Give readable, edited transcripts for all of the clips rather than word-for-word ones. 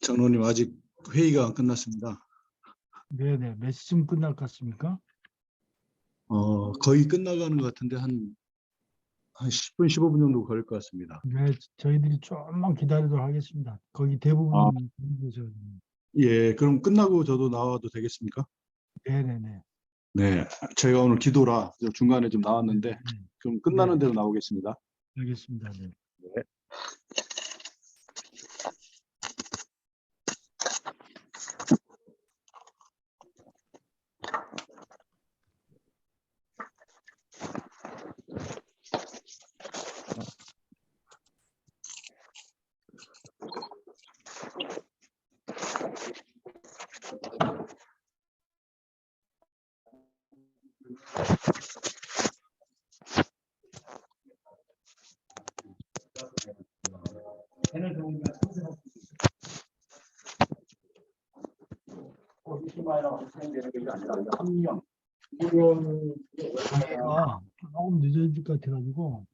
장로님, 아직 회의가 안 끝났습니다. 네네. 몇 시쯤 끝날 것 같습니까? 거의 끝나가는 것 같은데 한 10분, 15분 정도 걸릴 것 같습니다. 네, 저희들이 조금만 기다리도록 하겠습니다. 거기 대부분 계셔. 예, 그럼 끝나고 저도 나와도 되겠습니까? 네네네. 네, 제가 오늘 기도라 중간에 좀 나왔는데 네, 그럼 끝나는 대로 나오겠습니다. 알겠습니다. 네. 네. 장애가 조금 늦어질 것 같아가지고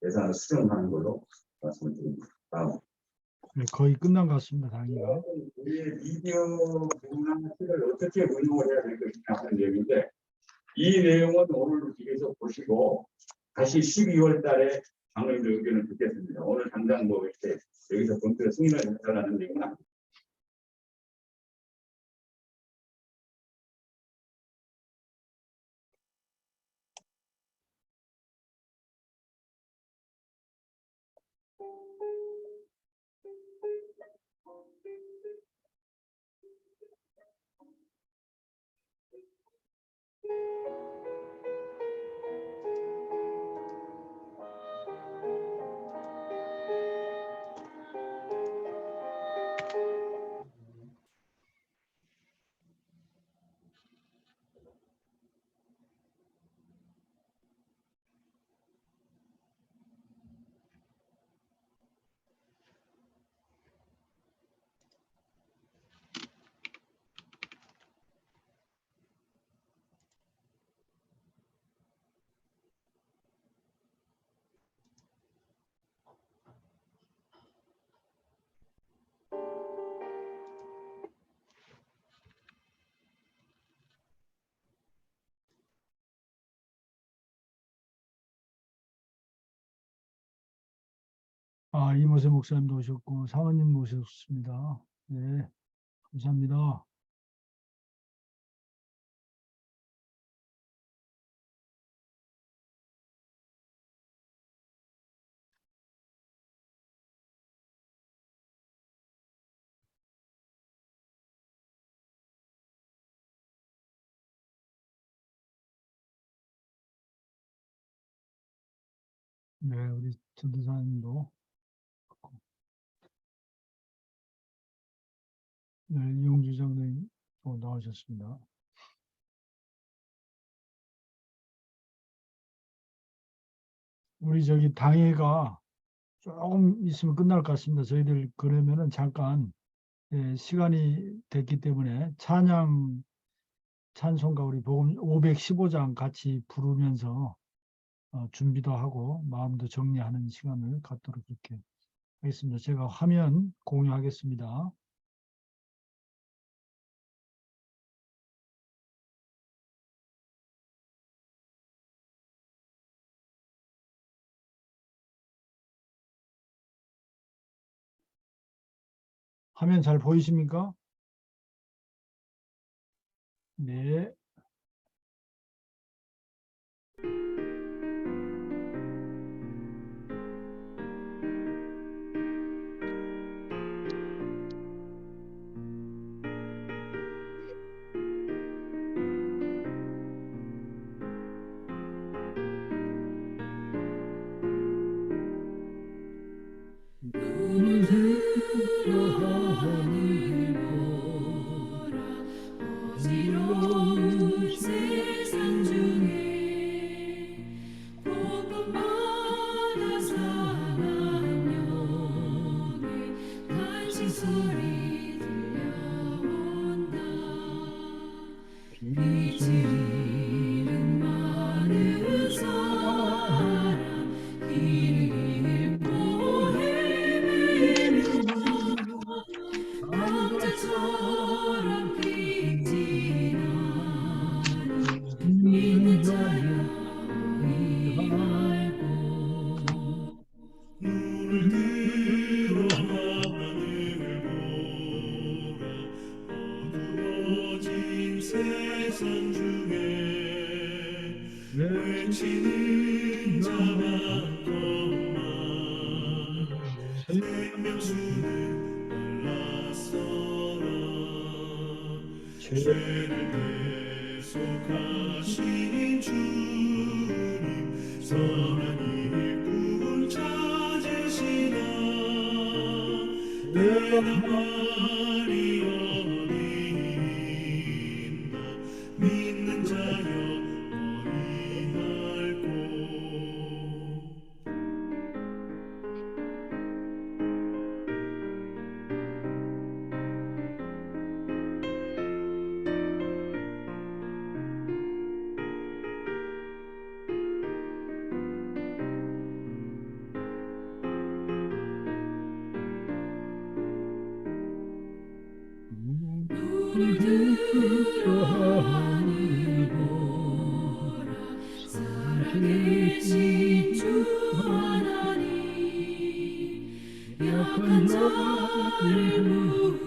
예산을 수정하는 걸로 말씀을 드립니다. 다음. 네, 거의 끝난 것 같습니다. 장애가. 우리의 미디어 문화를 어떻게 운영을 해야 될 것이냐 하는 내용인데, 이 내용은 오늘 뒤에서 보시고 다시 12월 달에 장로님들 의견을 듣겠습니다. 오늘 당장 뭐 이렇게 여기서 본격 승인을 했다라는 내용은 아닙니다. 이모세 목사님도 오셨고 사모님 모셨습니다. 네, 감사합니다. 네, 우리 전도사님도 네, 이용주 장로님 또 나오셨습니다. 우리 저기 당회가 조금 있으면 끝날 것 같습니다. 저희들 그러면은 잠깐 시간이 됐기 때문에 찬송가 우리 복음 515장 같이 부르면서 준비도 하고 마음도 정리하는 시간을 갖도록 그렇게 하겠습니다. 제가 화면 공유하겠습니다. 화면 잘 보이십니까? 네. 어지러운 죄를 대속하신 주님 선한 일꾼 찾으시나 내 나발이 어디 있나 믿는 자여 너희 할고 눈을 들어 하늘 보라 살아계신 주 하나님 약한 자를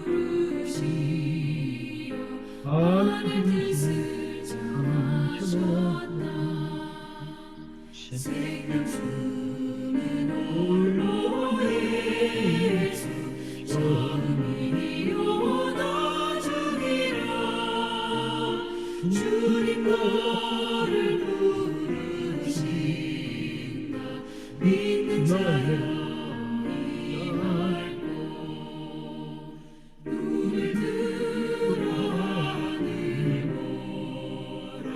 부르시어 하늘 뜻을 전하셨다 생명 주는 홀로 예수 전이요 주님 너를 부르신다 믿는 자여 임할고 눈을 들어 하늘 보라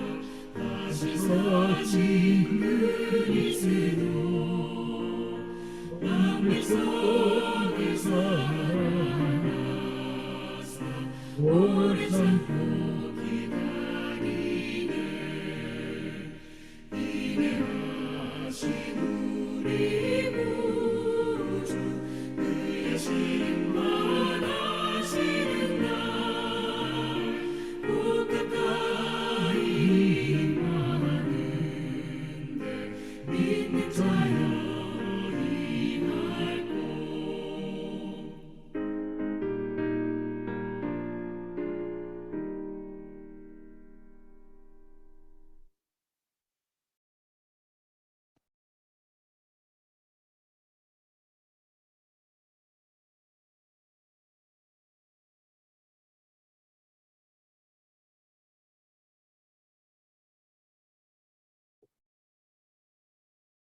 다시 사신 그리스도 만물 속에 살아나사 오래 삼고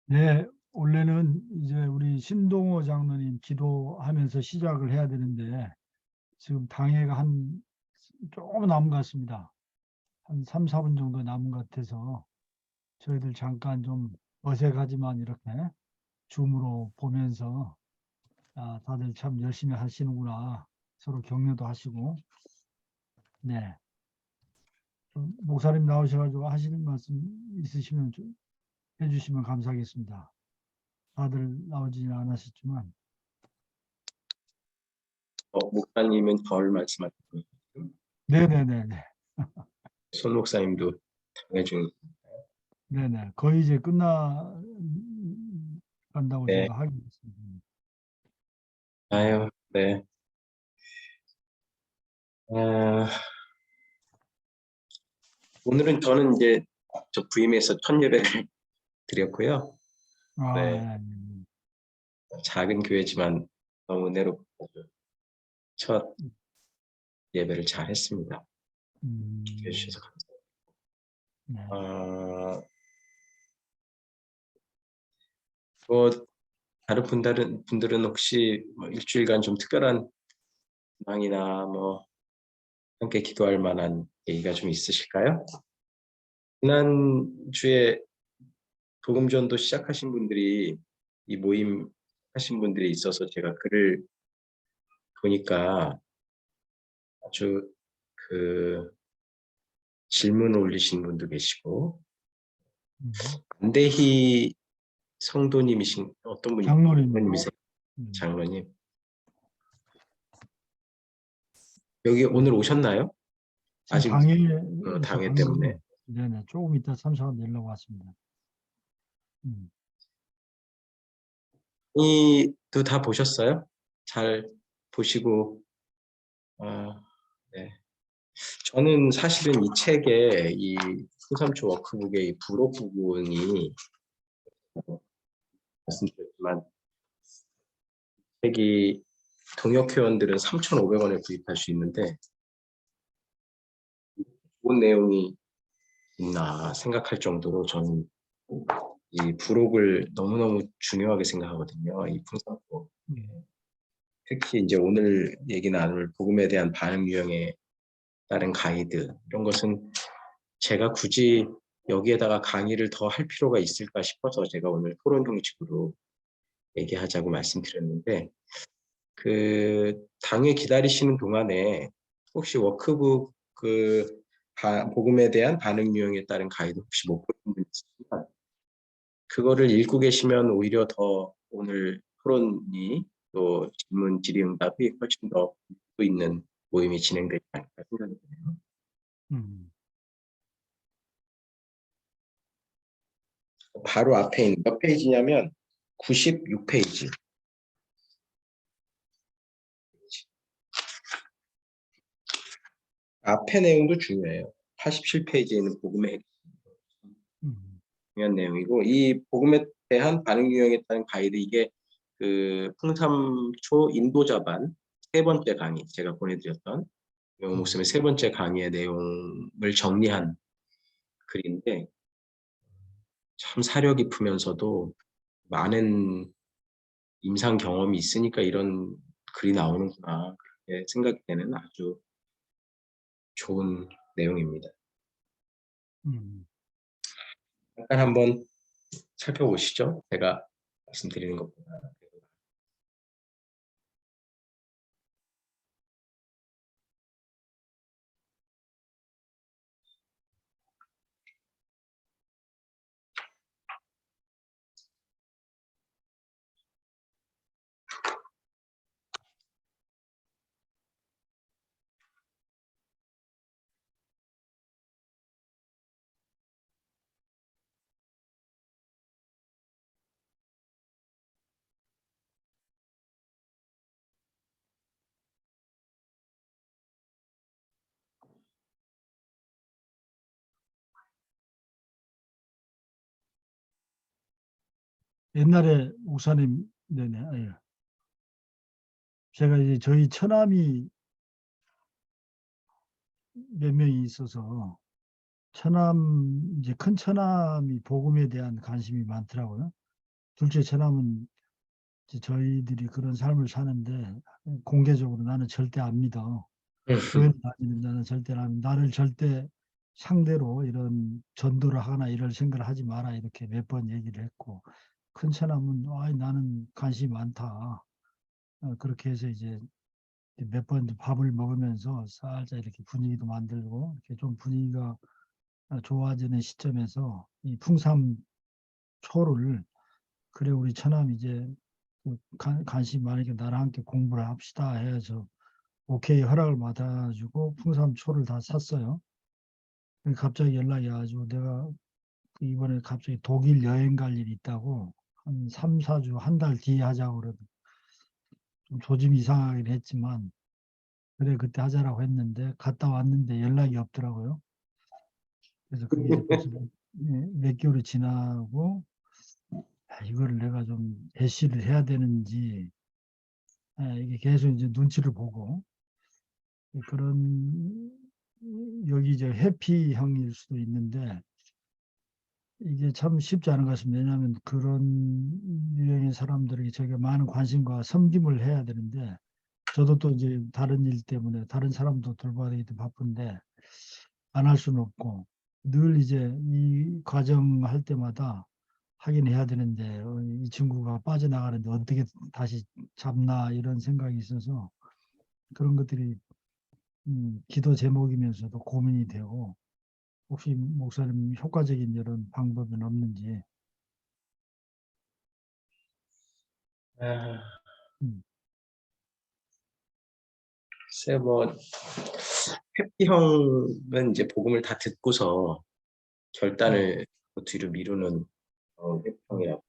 네, 원래는 이제 우리 신동호 장로님 기도하면서 시작을 해야 되는데 지금 당회가 조금 남은 것 같습니다. 한 3, 4분 정도 남은 것 같아서 저희들 잠깐 좀 어색하지만 이렇게 줌으로 보면서 다들 참 열심히 하시는구나 서로 격려도 하시고 네. 목사님 나오셔가지고 하시는 말씀 있으시면 좀 해주시면 감사하겠습니다. 다들 나오지는 않으셨지만. 목사님은 덜 말씀하셨고요. 네네네네. 손 목사님도 당회 중. 네네. 거의 이제 끝나간다고 네. 제가 하겠습니다. 아유, 네. 오늘은 저는 이제 저 부임해서 첫 예배를 드렸고요. 네. 네. 작은 교회지만 너무 은혜롭고 첫 예배를 잘 했습니다. 기도해 주셔서 감사합니다. 네. 다른 분들은 혹시 뭐 일주일간 좀 특별한 희망이나 뭐 함께 기도할 만한 얘기가 좀 있으실까요? 지난주에 복음전도 시작하신 분들이 이 모임 하신 분들이 있어서 제가 글을 보니까 아주 질문을 올리신 분도 계시고 안대희 성도님이신 어떤 분이 장로님이세요? 장로님. 여기 오늘 오셨나요? 아직 당회 때문에. 네네. 조금 이따 3, 4분 내려고 왔습니다. 이도 다 보셨어요? 잘 보시고 네. 저는 사실은 이 책에 이 홍삼초 워크북의 이 부록 부분이 말씀드렸지만 책이 동역 회원들은 3,500원에 구입할 수 있는데 좋은 내용이 있나 생각할 정도로 저는 이 부록을 너무너무 중요하게 생각하거든요. 이 풍상법. 특히 이제 오늘 얘기 나눌 복음에 대한 반응 유형에 따른 가이드 이런 것은 제가 굳이 여기에다가 강의를 더 할 필요가 있을까 싶어서 제가 오늘 토론 형식으로 얘기하자고 말씀드렸는데 그 당에 기다리시는 동안에 혹시 워크북 그 복음에 대한 반응 유형에 따른 가이드 혹시 못 보신 분 있으시면 그거를 읽고 계시면 오히려 더 오늘 토론이 또 질문 질의응답이 훨씬 더 또 있는 모임이 진행되지 않을까 생각이 드네요. 바로 앞에 있는 몇 페이지냐면 96페이지. 앞에 내용도 중요해요. 87페이지에 있는 복음의 중요한 내용이고 이 복음에 대한 반응 유형에 따른 가이드 이게 그 풍삼초 인도자반 세 번째 강의 제가 보내드렸던 영호 목사님의 세 번째 강의의 내용을 정리한 글인데 참 사려 깊으면서도 많은 임상 경험이 있으니까 이런 글이 나오는구나 그렇게 생각이 되는 아주 좋은 내용입니다. 잠깐 한번 살펴보시죠. 제가 말씀드리는 것보다. 옛날에 목사님, 네네. 예. 제가 이제 저희 처남이 몇 명이 있어서 이제 큰 처남이 복음에 대한 관심이 많더라고요. 둘째 처남은 이제 저희들이 그런 삶을 사는데 공개적으로 나는 절대 안 믿어. 교회 다니는 나는 절대 안 믿어. 나를 절대 상대로 이런 전도를 하거나 이럴 생각을 하지 마라 이렇게 몇 번 얘기를 했고 큰 처남은 나는 관심이 많다. 그렇게 해서 이제 몇 번 밥을 먹으면서 살짝 이렇게 분위기도 만들고 이렇게 좀 분위기가 좋아지는 시점에서 이 풍삼초를 그래 우리 처남 이제 관심 많으니까 나랑 함께 공부를 합시다 해서 오케이 허락을 받아주고 풍삼초를 다 샀어요. 갑자기 연락이 와가지고 내가 이번에 갑자기 독일 여행 갈 일이 있다고 한 3, 4주 한 달 뒤에 하자고 그러고 좀 조짐이 이상하긴 했지만 그래 그때 하자라고 했는데 갔다 왔는데 연락이 없더라고요. 그래서 그게 이제 벌써 몇 개월이 지나고 이거를 내가 좀 대시를 해야 되는지 이게 계속 이제 눈치를 보고 그런 여기 이제 해피형일 수도 있는데 이게 참 쉽지 않은 것 같습니다. 왜냐하면 그런 유형의 사람들에게 저게 많은 관심과 섬김을 해야 되는데 저도 또 이제 다른 일 때문에 다른 사람도 돌봐야 되기 때문에 바쁜데 안 할 수는 없고 늘 이제 이 과정 할 때마다 하긴 해야 되는데 이 친구가 빠져나가는데 어떻게 다시 잡나 이런 생각이 있어서 그런 것들이 기도 제목이면서도 고민이 되고 혹시 목사님 효과적인 이런 방법은 없는지. 음, 글쎄 뭐 해피형은 이제 복음을 다 듣고서 결단을 뒤로 미루는 해피형이라고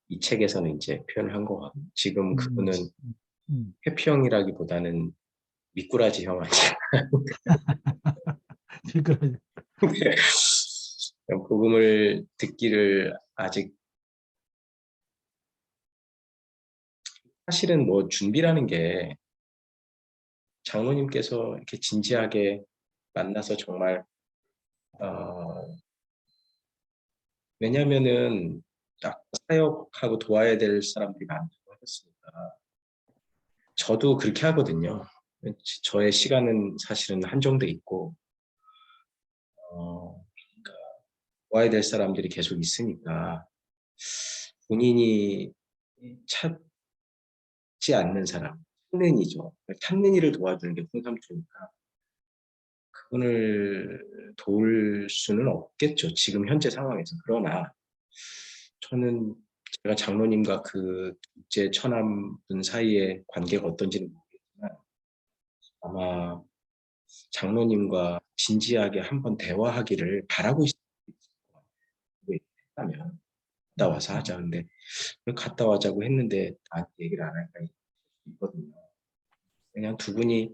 이 책에서는 이제 표현을 한 것 같고 지금 그분은 해피형이라기보다는 미꾸라지형 아니야. 그러니까 복음을 듣기를 아직 사실은 뭐 준비라는 게 장로님께서 이렇게 진지하게 만나서 정말 왜냐면은 딱 사역하고 도와야 될 사람들이 많다고 하셨으니까 저도 그렇게 하거든요. 저의 시간은 사실은 한정돼 있고 그러니까 도와야 될 사람들이 계속 있으니까 본인이 찾지 않는 사람, 찾는 이죠. 찾는 일을 도와주는 게 홍삼초니까 그분을 도울 수는 없겠죠. 지금 현재 상황에서. 그러나 저는 제가 장로님과 그 둘째 처남분 사이의 관계가 어떤지는 모르겠지만 아마 장로님과 진지하게 한번 대화하기를 바라고 있다면 갔다 와서 하자. 근데 왜 갔다 와자고 했는데 나한테 얘기를 안 할까 있거든요. 그냥 두 분이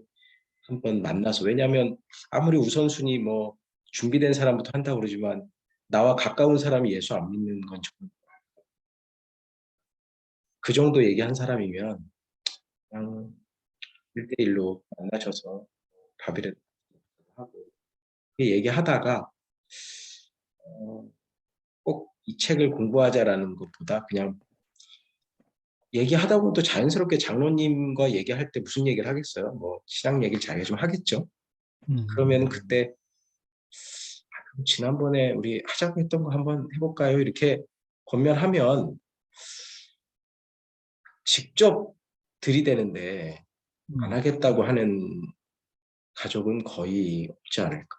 한번 만나서 왜냐하면 아무리 우선순위 뭐 준비된 사람부터 한다고 그러지만 나와 가까운 사람이 예수 안 믿는 건 저는 그 정도 얘기한 사람이면 그냥 1대1로 만나셔서 밥이라도 하고 얘기하다가 꼭 이 책을 공부하자라는 것보다 그냥 얘기하다 보면 또 자연스럽게 장로님과 얘기할 때 무슨 얘기를 하겠어요? 뭐 신앙 얘기를 자기가 좀 하겠죠. 그러면 그때 그럼 지난번에 우리 하자고 했던 거 한번 해볼까요? 이렇게 권면하면 직접 들이대는데 안 하겠다고 하는 가족은 거의 없지 않을까.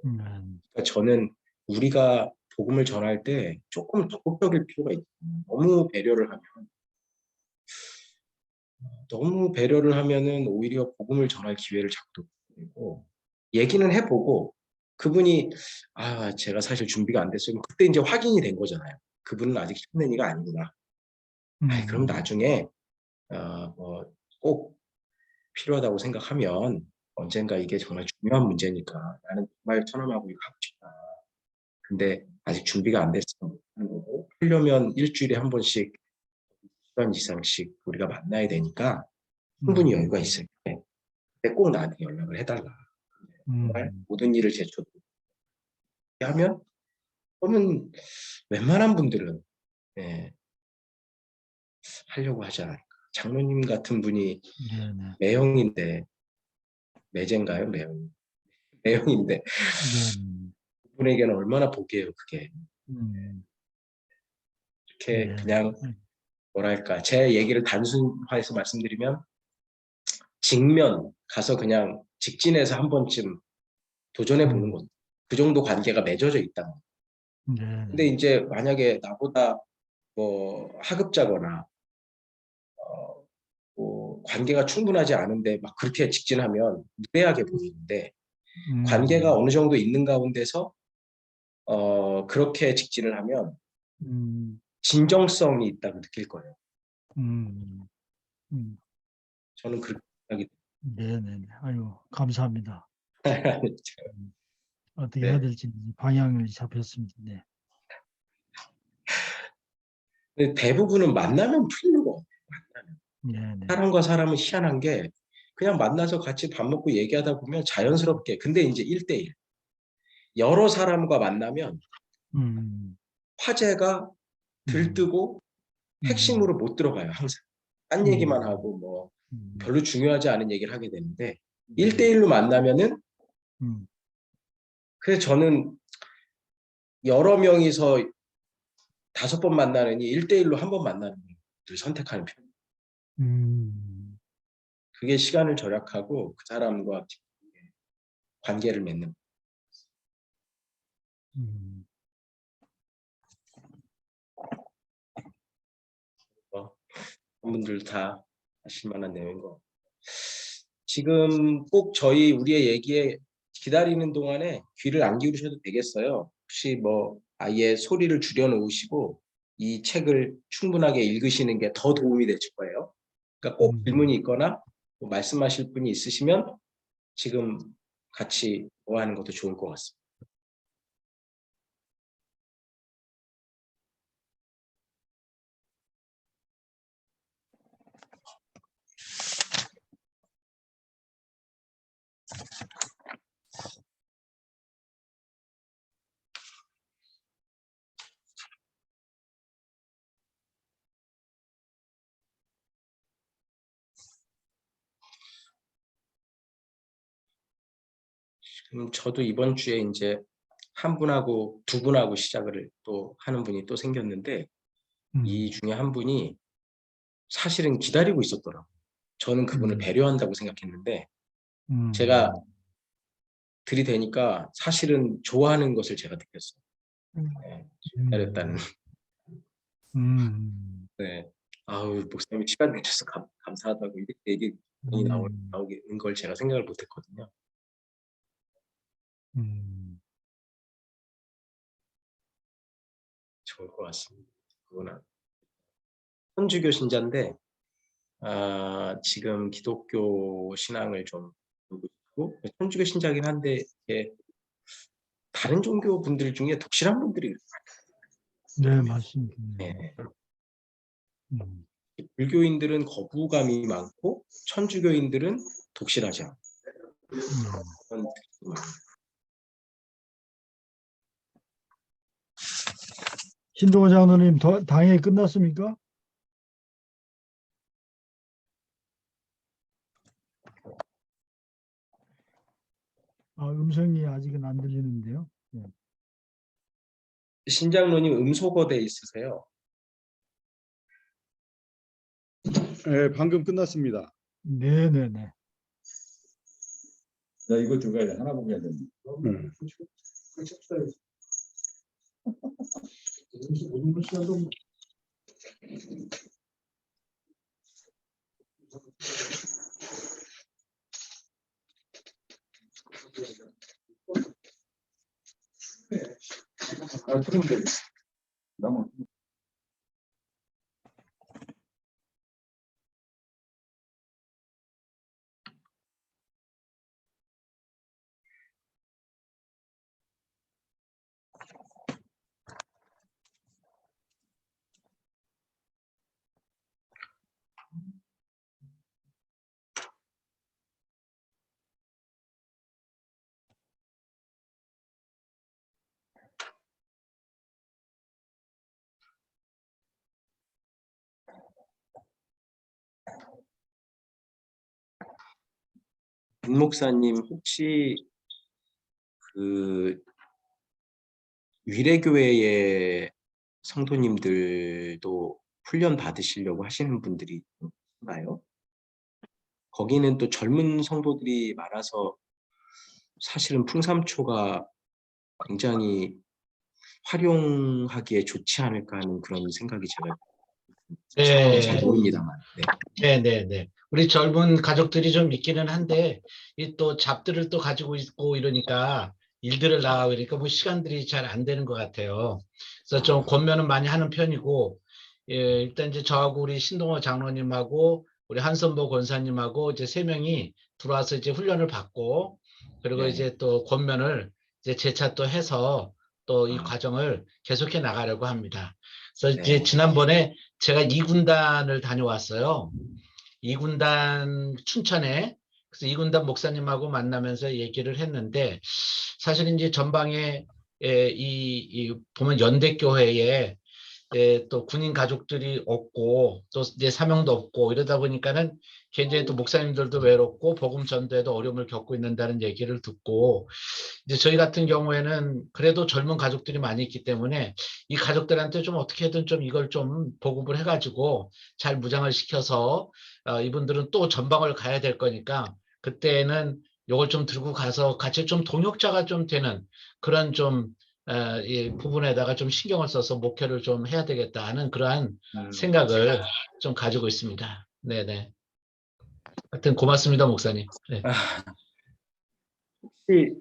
그러니까 저는 우리가 복음을 전할 때 조금 적극적일 필요가 있어요. 너무 배려를 하면은 오히려 복음을 전할 기회를 자꾸 놓고 얘기는 해보고 그분이 제가 사실 준비가 안 됐어요. 그때 이제 확인이 된 거잖아요. 그분은 아직 찾는 이가 아니구나. 그럼 나중에 꼭 필요하다고 생각하면 언젠가 이게 정말 중요한 문제니까 나는 정말 처남하고 이거 하고 싶다. 근데 아직 준비가 안 됐어. 하는 거고 하려면 일주일에 한 번씩 시간 이상씩 우리가 만나야 되니까 충분히 여유가 있을 때 꼭 나한테 연락을 해달라. 정말 모든 일을 제쳐두고 하면 그러면 웬만한 분들은 하려고 하지 않을까. 장로님 같은 분이 매형인데 매제인가요? 매형인데 그분에게는 얼마나 복이에요 그게. 이렇게 그냥 뭐랄까 제 얘기를 단순화해서 말씀드리면 직면 가서 그냥 직진해서 한 번쯤 도전해 보는 것. 그 정도 관계가 맺어져 있다. 근데 이제 만약에 나보다 뭐 하급자거나 뭐 관계가 충분하지 않은데 막 그렇게 직진하면 무례하게 보이는데 관계가 어느 정도 있는 가운데서 그렇게 직진을 하면 진정성이 있다고 느낄 거예요. 저는 그렇게 생각이 네네. 아유, 감사합니다. 듭니다. 어떻게 네. 해야 될지 방향을 잡혔습니다. 네. 근데 대부분은 만나면 풀리는 거 같아요. 네네. 사람과 사람은 희한한 게 그냥 만나서 같이 밥 먹고 얘기하다 보면 자연스럽게 근데 이제 1대1 여러 사람과 만나면 화제가 들뜨고 핵심으로 못 들어가요. 항상 딴 얘기만 하고 뭐 별로 중요하지 않은 얘기를 하게 되는데 1대1로 만나면은 그래서 저는 여러 명이서 5번 만나느니 1대1로 한 번 만나는 걸 선택하는 편이에요. 그게 시간을 절약하고 그 사람과 관계를 맺는 거. 분들 다 하실 만한 내용인 거. 지금 꼭 우리의 얘기에 기다리는 동안에 귀를 안 기울이셔도 되겠어요. 혹시 뭐 아예 소리를 줄여 놓으시고 이 책을 충분하게 읽으시는 게 더 도움이 되실 거예요. 그러니까 꼭 질문이 있거나 뭐 말씀하실 분이 있으시면 지금 같이 대화하는 것도 좋을 것 같습니다. 저도 이번 주에 이제 한 분하고 두 분하고 시작을 또 하는 분이 또 생겼는데 이 중에 한 분이 사실은 기다리고 있었더라고요. 저는 그분을 배려한다고 생각했는데 제가 들이대니까 사실은 좋아하는 것을 제가 느꼈어요. 네, 기다렸다는. 네. 아우, 목사님이 시간 내주셔서 감사하다고 이렇게 얘기 나오는 걸 제가 생각을 못했거든요. 좋을 것 같습니다. 그거는 천주교 신자인데 지금 기독교 신앙을 좀 보고 있고 천주교 신자긴 한데 이게 다른 종교 분들 중에 독실한 분들이 네, 맞습니다. 네. 불교인들은 거부감이 많고 천주교인들은 독실하지 않고 그런 특징이 많아요. 신동호 장로님 당회 끝났습니까? 음성이 아직은 안 들리는데요. 네. 신장로님 음소거대 있으세요? 네, 방금 끝났습니다. 네네네. 나 이거 두 가지 하나 보게 해야 되는데. 틀으면 돼. 나무. 윤 목사님 혹시 그 위례교회의 성도님들도 훈련 받으시려고 하시는 분들이 있나요? 거기는 또 젊은 성도들이 많아서 사실은 풍삼초가 굉장히 활용하기에 좋지 않을까 하는 그런 생각이 제가 상황이 잘 보입니다만. 네. 우리 젊은 가족들이 좀 있기는 한데 이 또 잡들을 또 가지고 있고 이러니까 일들을 나가고 그러니까 뭐 시간들이 잘 안 되는 것 같아요. 그래서 좀 권면은 많이 하는 편이고 일단 이제 저하고 우리 신동호 장로님하고 우리 한선보 권사님하고 이제 3명이 들어와서 이제 훈련을 받고 그리고 네. 이제 또 권면을 이제 재차 또 해서 또 이 과정을 계속해 나가려고 합니다. 그래서 이제 지난번에 제가 2군단을 다녀왔어요. 2군단 춘천에 그래서 2군단 목사님하고 만나면서 얘기를 했는데 사실 이제 전방에 보면 연대교회에 또 군인 가족들이 없고 또 내 사명도 없고 이러다 보니까는 굉장히 또 목사님들도 외롭고 복음 전도에도 어려움을 겪고 있는다는 얘기를 듣고 이제 저희 같은 경우에는 그래도 젊은 가족들이 많이 있기 때문에 이 가족들한테 좀 어떻게든 좀 이걸 좀 보급을 해가지고 잘 무장을 시켜서 이분들은 또 전방을 가야 될 거니까 그때는 이걸 좀 들고 가서 같이 좀 동역자가 좀 되는 그런 좀 이 부분에다가 좀 신경을 써서 목표를 좀 해야 되겠다 하는 그러한 생각을 좀 가지고 있습니다. 네네. 하여튼 고맙습니다, 목사님. 네. 혹시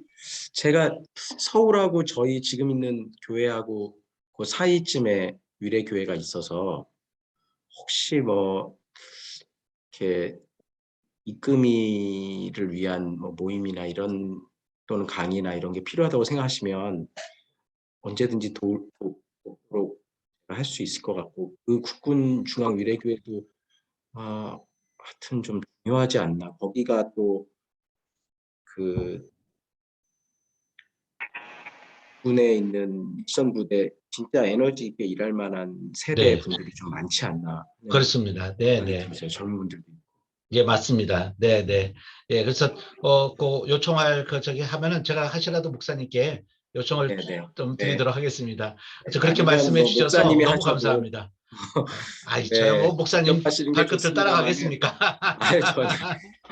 제가 서울하고 저희 지금 있는 교회하고 그 사이쯤에 위례교회가 있어서 혹시 뭐 이렇게 입금이를 위한 뭐 모임이나 이런 또는 강의나 이런 게 필요하다고 생각하시면 언제든지 도록 할 수 있을 것 같고 그 국군 중앙 위례교회도 하여튼 좀 중요하지 않나. 거기가 또 그 군에 있는 미션 부대 진짜 에너지 있게 일할 만한 세대 네. 분들이 좀 많지 않나. 그렇습니다. 네네. 젊은 분들도 있고. 예, 맞습니다. 네, 네. 예, 그래서 그 요청할 저기 하면은 제가 하시라도 목사님께 요청을 네네. 좀 네. 드리도록 하겠습니다. 그래서 그렇게 아니면 말씀해 뭐 주셔서 목사님이 너무 하셔도 감사합니다. 아이, 저야 네, 뭐 목사님 직접 하시는 게 발끝을 좋습니다만은 따라가겠습니까? 아니 전혀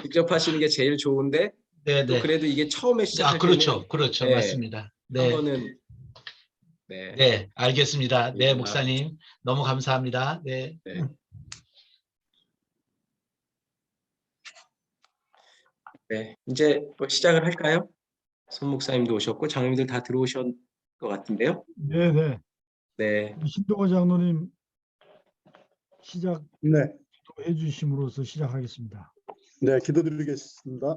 직접 하시는 게 제일 좋은데 네, 또 네. 그래도 이게 처음에 아, 시작할 때는 그렇죠. 그렇죠. 네, 맞습니다. 한 네. 번은 네, 네, 알겠습니다. 네, 아, 목사님. 너무 감사합니다. 네. 네. 네, 이제 뭐 시작을 할까요? 손 목사님도 오셨고 장로님들 다 들어오셨 것 같은데요. 네네. 네, 신동호 장로님 시작해 네, 주심으로써 시작하겠습니다. 네, 기도드리겠습니다.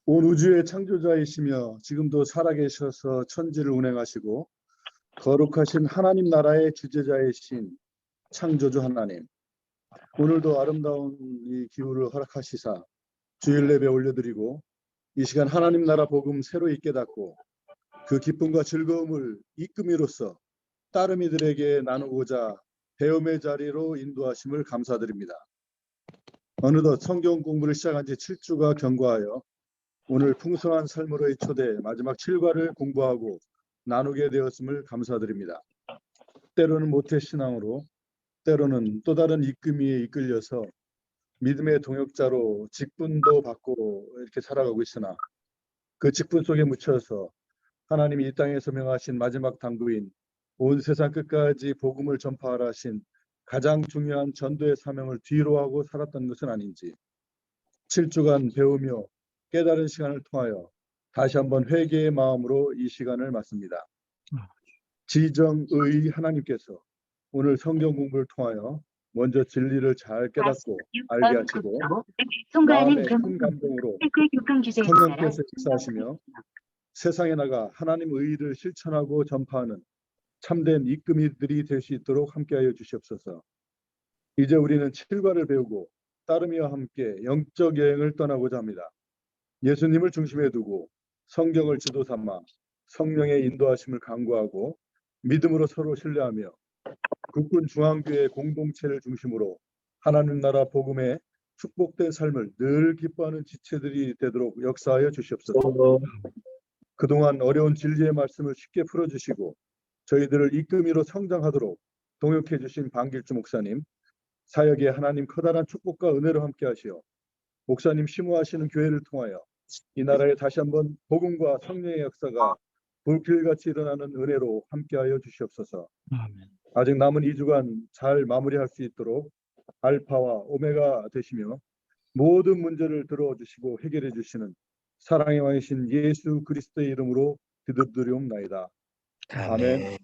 온 우주의 창조자이시며 지금도 살아계셔서 천지를 운행하시고 거룩하신 하나님 나라의 주재자이신 창조주 하나님, 오늘도 아름다운 이 기후를 허락하시사 주일 예배 올려드리고 이 시간 하나님 나라 복음 새로이 깨닫고 그 기쁨과 즐거움을 이끄미로써 따르미들에게 나누고자 배움의 자리로 인도하심을 감사드립니다. 어느덧 성경 공부를 시작한 지 7주가 경과하여 오늘 풍성한 삶으로의 초대 마지막 7과를 공부하고 나누게 되었음을 감사드립니다. 때로는 모태신앙으로, 때로는 또 다른 이끌미에 이끌려서 믿음의 동역자로 직분도 받고 이렇게 살아가고 있으나 그 직분 속에 묻혀서 하나님이 이 땅에서 명하신 마지막 당부인 온 세상 끝까지 복음을 전파하라 하신 가장 중요한 전도의 사명을 뒤로하고 살았던 것은 아닌지 7주간 배우며 깨달은 시간을 통하여 다시 한번 회개의 마음으로 이 시간을 맞습니다. 지정의 하나님께서 오늘 성경 공부를 통하여 먼저 진리를 잘 깨닫고 알게 하시고 마음에 큰 감동으로 성령께서 역사하시며 세상에 나가 하나님의 의를 실천하고 전파하는 참된 이끄미들이 될 수 있도록 함께하여 주시옵소서. 이제 우리는 7과를 배우고 따르미와 함께 영적 여행을 떠나고자 합니다. 예수님을 중심에 두고 성경을 지도 삼아 성령의 인도하심을 간구하고 믿음으로 서로 신뢰하며 국군 중앙교회 공동체를 중심으로 하나님 나라 복음의 축복된 삶을 늘 기뻐하는 지체들이 되도록 역사하여 주시옵소서. 그동안 어려운 진리의 말씀을 쉽게 풀어주시고 저희들을 이끌미로 성장하도록 동역해 주신 방길주 목사님, 사역에 하나님 커다란 축복과 은혜로 함께 하시어 목사님 심호하시는 교회를 통하여 이 나라에 다시 한번 복음과 성령의 역사가 불길같이 일어나는 은혜로 함께하여 주시옵소서. 아멘. 아직 남은 2주간 잘 마무리할 수 있도록 알파와 오메가 되시며 모든 문제를 들어주시고 해결해 주시는 사랑의 왕이신 예수 그리스도의 이름으로 기도드리옵나이다. 아멘.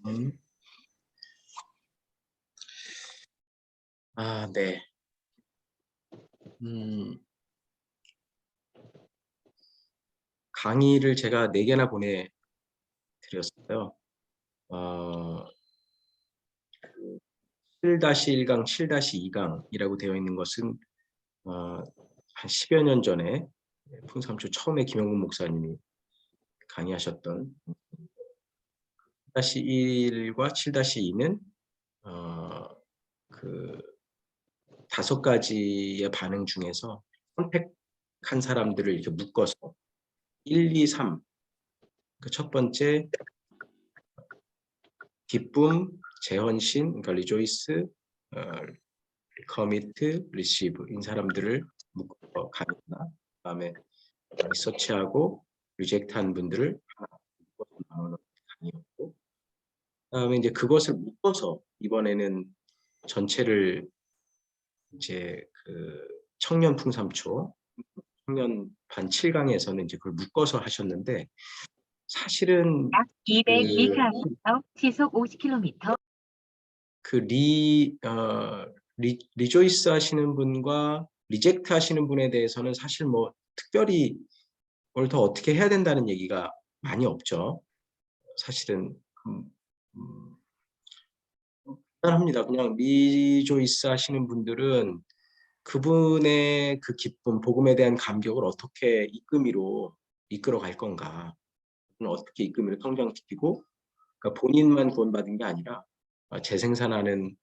아, 네. 강의를 제가 4개나 보내드렸어요. 7-1강, 7-2강이라고 되어 있는 것은 한 10여 년 전에 풍삼초 처음에 김영근 목사님이 강의하셨던 7-1과 7-2는 그 5가지의 반응 중에서 선택한 사람들을 이렇게 묶어서 1, 2, 3. 그 첫 번째 기쁨, 재헌신, 그러니까 리조이스, 커미트, 리시브인 사람들을 묶어서 강의나 그다음에 리서치하고 리젝트한 분들을 묶어서 나누는 강의였고, 그다음에 이제 그것을 묶어서 이번에는 전체를 이제 그 청년 풍삼초 청년 반 7강에서는 이제 그걸 묶어서 하셨는데 사실은 약 202km, 시속 50km. 그 리조이스 하시는 분과 리젝트 하시는 분에 대해서는 사실 뭐 특별히 뭘 더 어떻게 해야 된다는 얘기가 많이 없죠. 사실은 간단합니다. 그냥 리조이스 하시는 분들은 그분의 그 기쁨, 복음에 대한 감격을 어떻게 이끌미로 이끌어 갈 건가, 어떻게 이끌미로 성장시키고, 그러니까 본인만 구원받은 게 아니라 재생산하는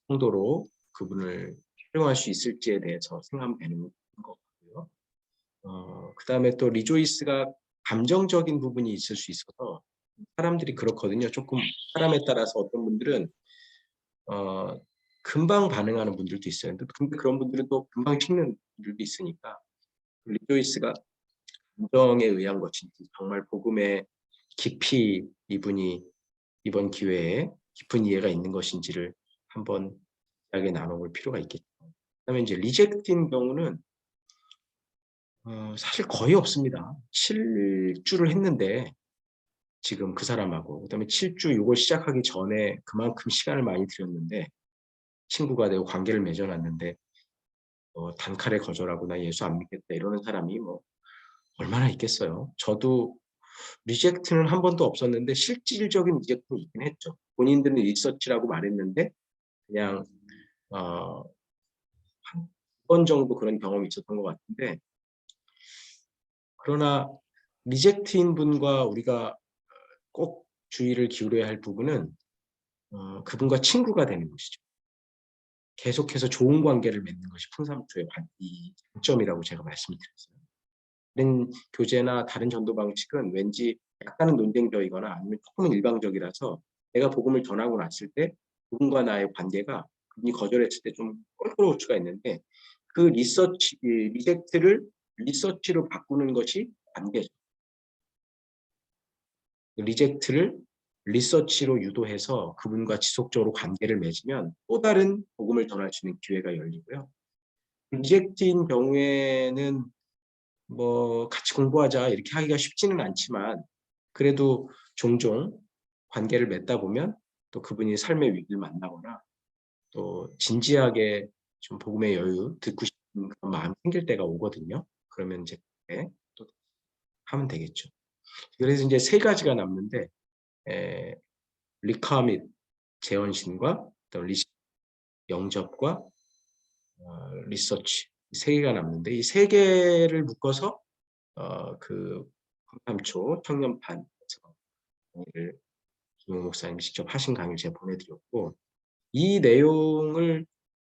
성도로 그분을 활용할 수 있을지에 대해서 생각하면 되는 것 같고요. 그다음에 또 리조이스가 감정적인 부분이 있을 수 있어서 사람들이 그렇거든요. 조금 사람에 따라서 어떤 분들은 금방 반응하는 분들도 있어요. 근데 그런 분들은 또 금방 식는 분들도 있으니까 리조이스가 감정에 의한 것인지 정말 복음의 깊이 이분이 이번 기회에 깊은 이해가 있는 것인지를 한번 이야기 나눠볼 필요가 있겠죠. 그다음에 이제 리젝트인 경우는 사실 거의 없습니다. 7주를 했는데 지금 그 사람하고 그다음에 7주 이걸 시작하기 전에 그만큼 시간을 많이 들였는데 친구가 되고 관계를 맺어놨는데 단칼에 거절하고 나 예수 안 믿겠다 이러는 사람이 뭐 얼마나 있겠어요. 저도 리젝트는 한 번도 없었는데 실질적인 리젝트는 있긴 했죠. 본인들은 리서치라고 말했는데 그냥 한 번 정도 그런 경험이 있었던 것 같은데, 그러나 리젝트인 분과 우리가 꼭 주의를 기울여야 할 부분은 그분과 친구가 되는 것이죠. 계속해서 좋은 관계를 맺는 것이 풍삼초의 이 장점이라고 제가 말씀을 드렸어요. 다른 교제나 다른 전도 방식은 왠지 약간은 논쟁적이거나 아니면 조금은 일방적이라서 내가 복음을 전하고 났을 때 그분과 나의 관계가 그분이 거절했을 때 좀 껄끄러울 수가 있는데, 그 리젝트를 리서치로 바꾸는 것이 관계죠. 리젝트를 리서치로 유도해서 그분과 지속적으로 관계를 맺으면 또 다른 복음을 전할 수 있는 기회가 열리고요. 리젝트인 경우에는 뭐 같이 공부하자 이렇게 하기가 쉽지는 않지만 그래도 종종 관계를 맺다 보면 또 그분이 삶의 위기를 만나거나 또 진지하게 좀 복음의 여유 듣고 싶은 그런 마음이 생길 때가 오거든요. 그러면 이제 또 하면 되겠죠. 그래서 이제 세 가지가 남는데 리카 및 재원신과 또 영접과 리서치 세 개가 남는데 이 세 개를 묶어서 그 풍삼초 청년판에서 강의를 김용 목사님 직접 하신 강의를 제가 보내드렸고, 이 내용을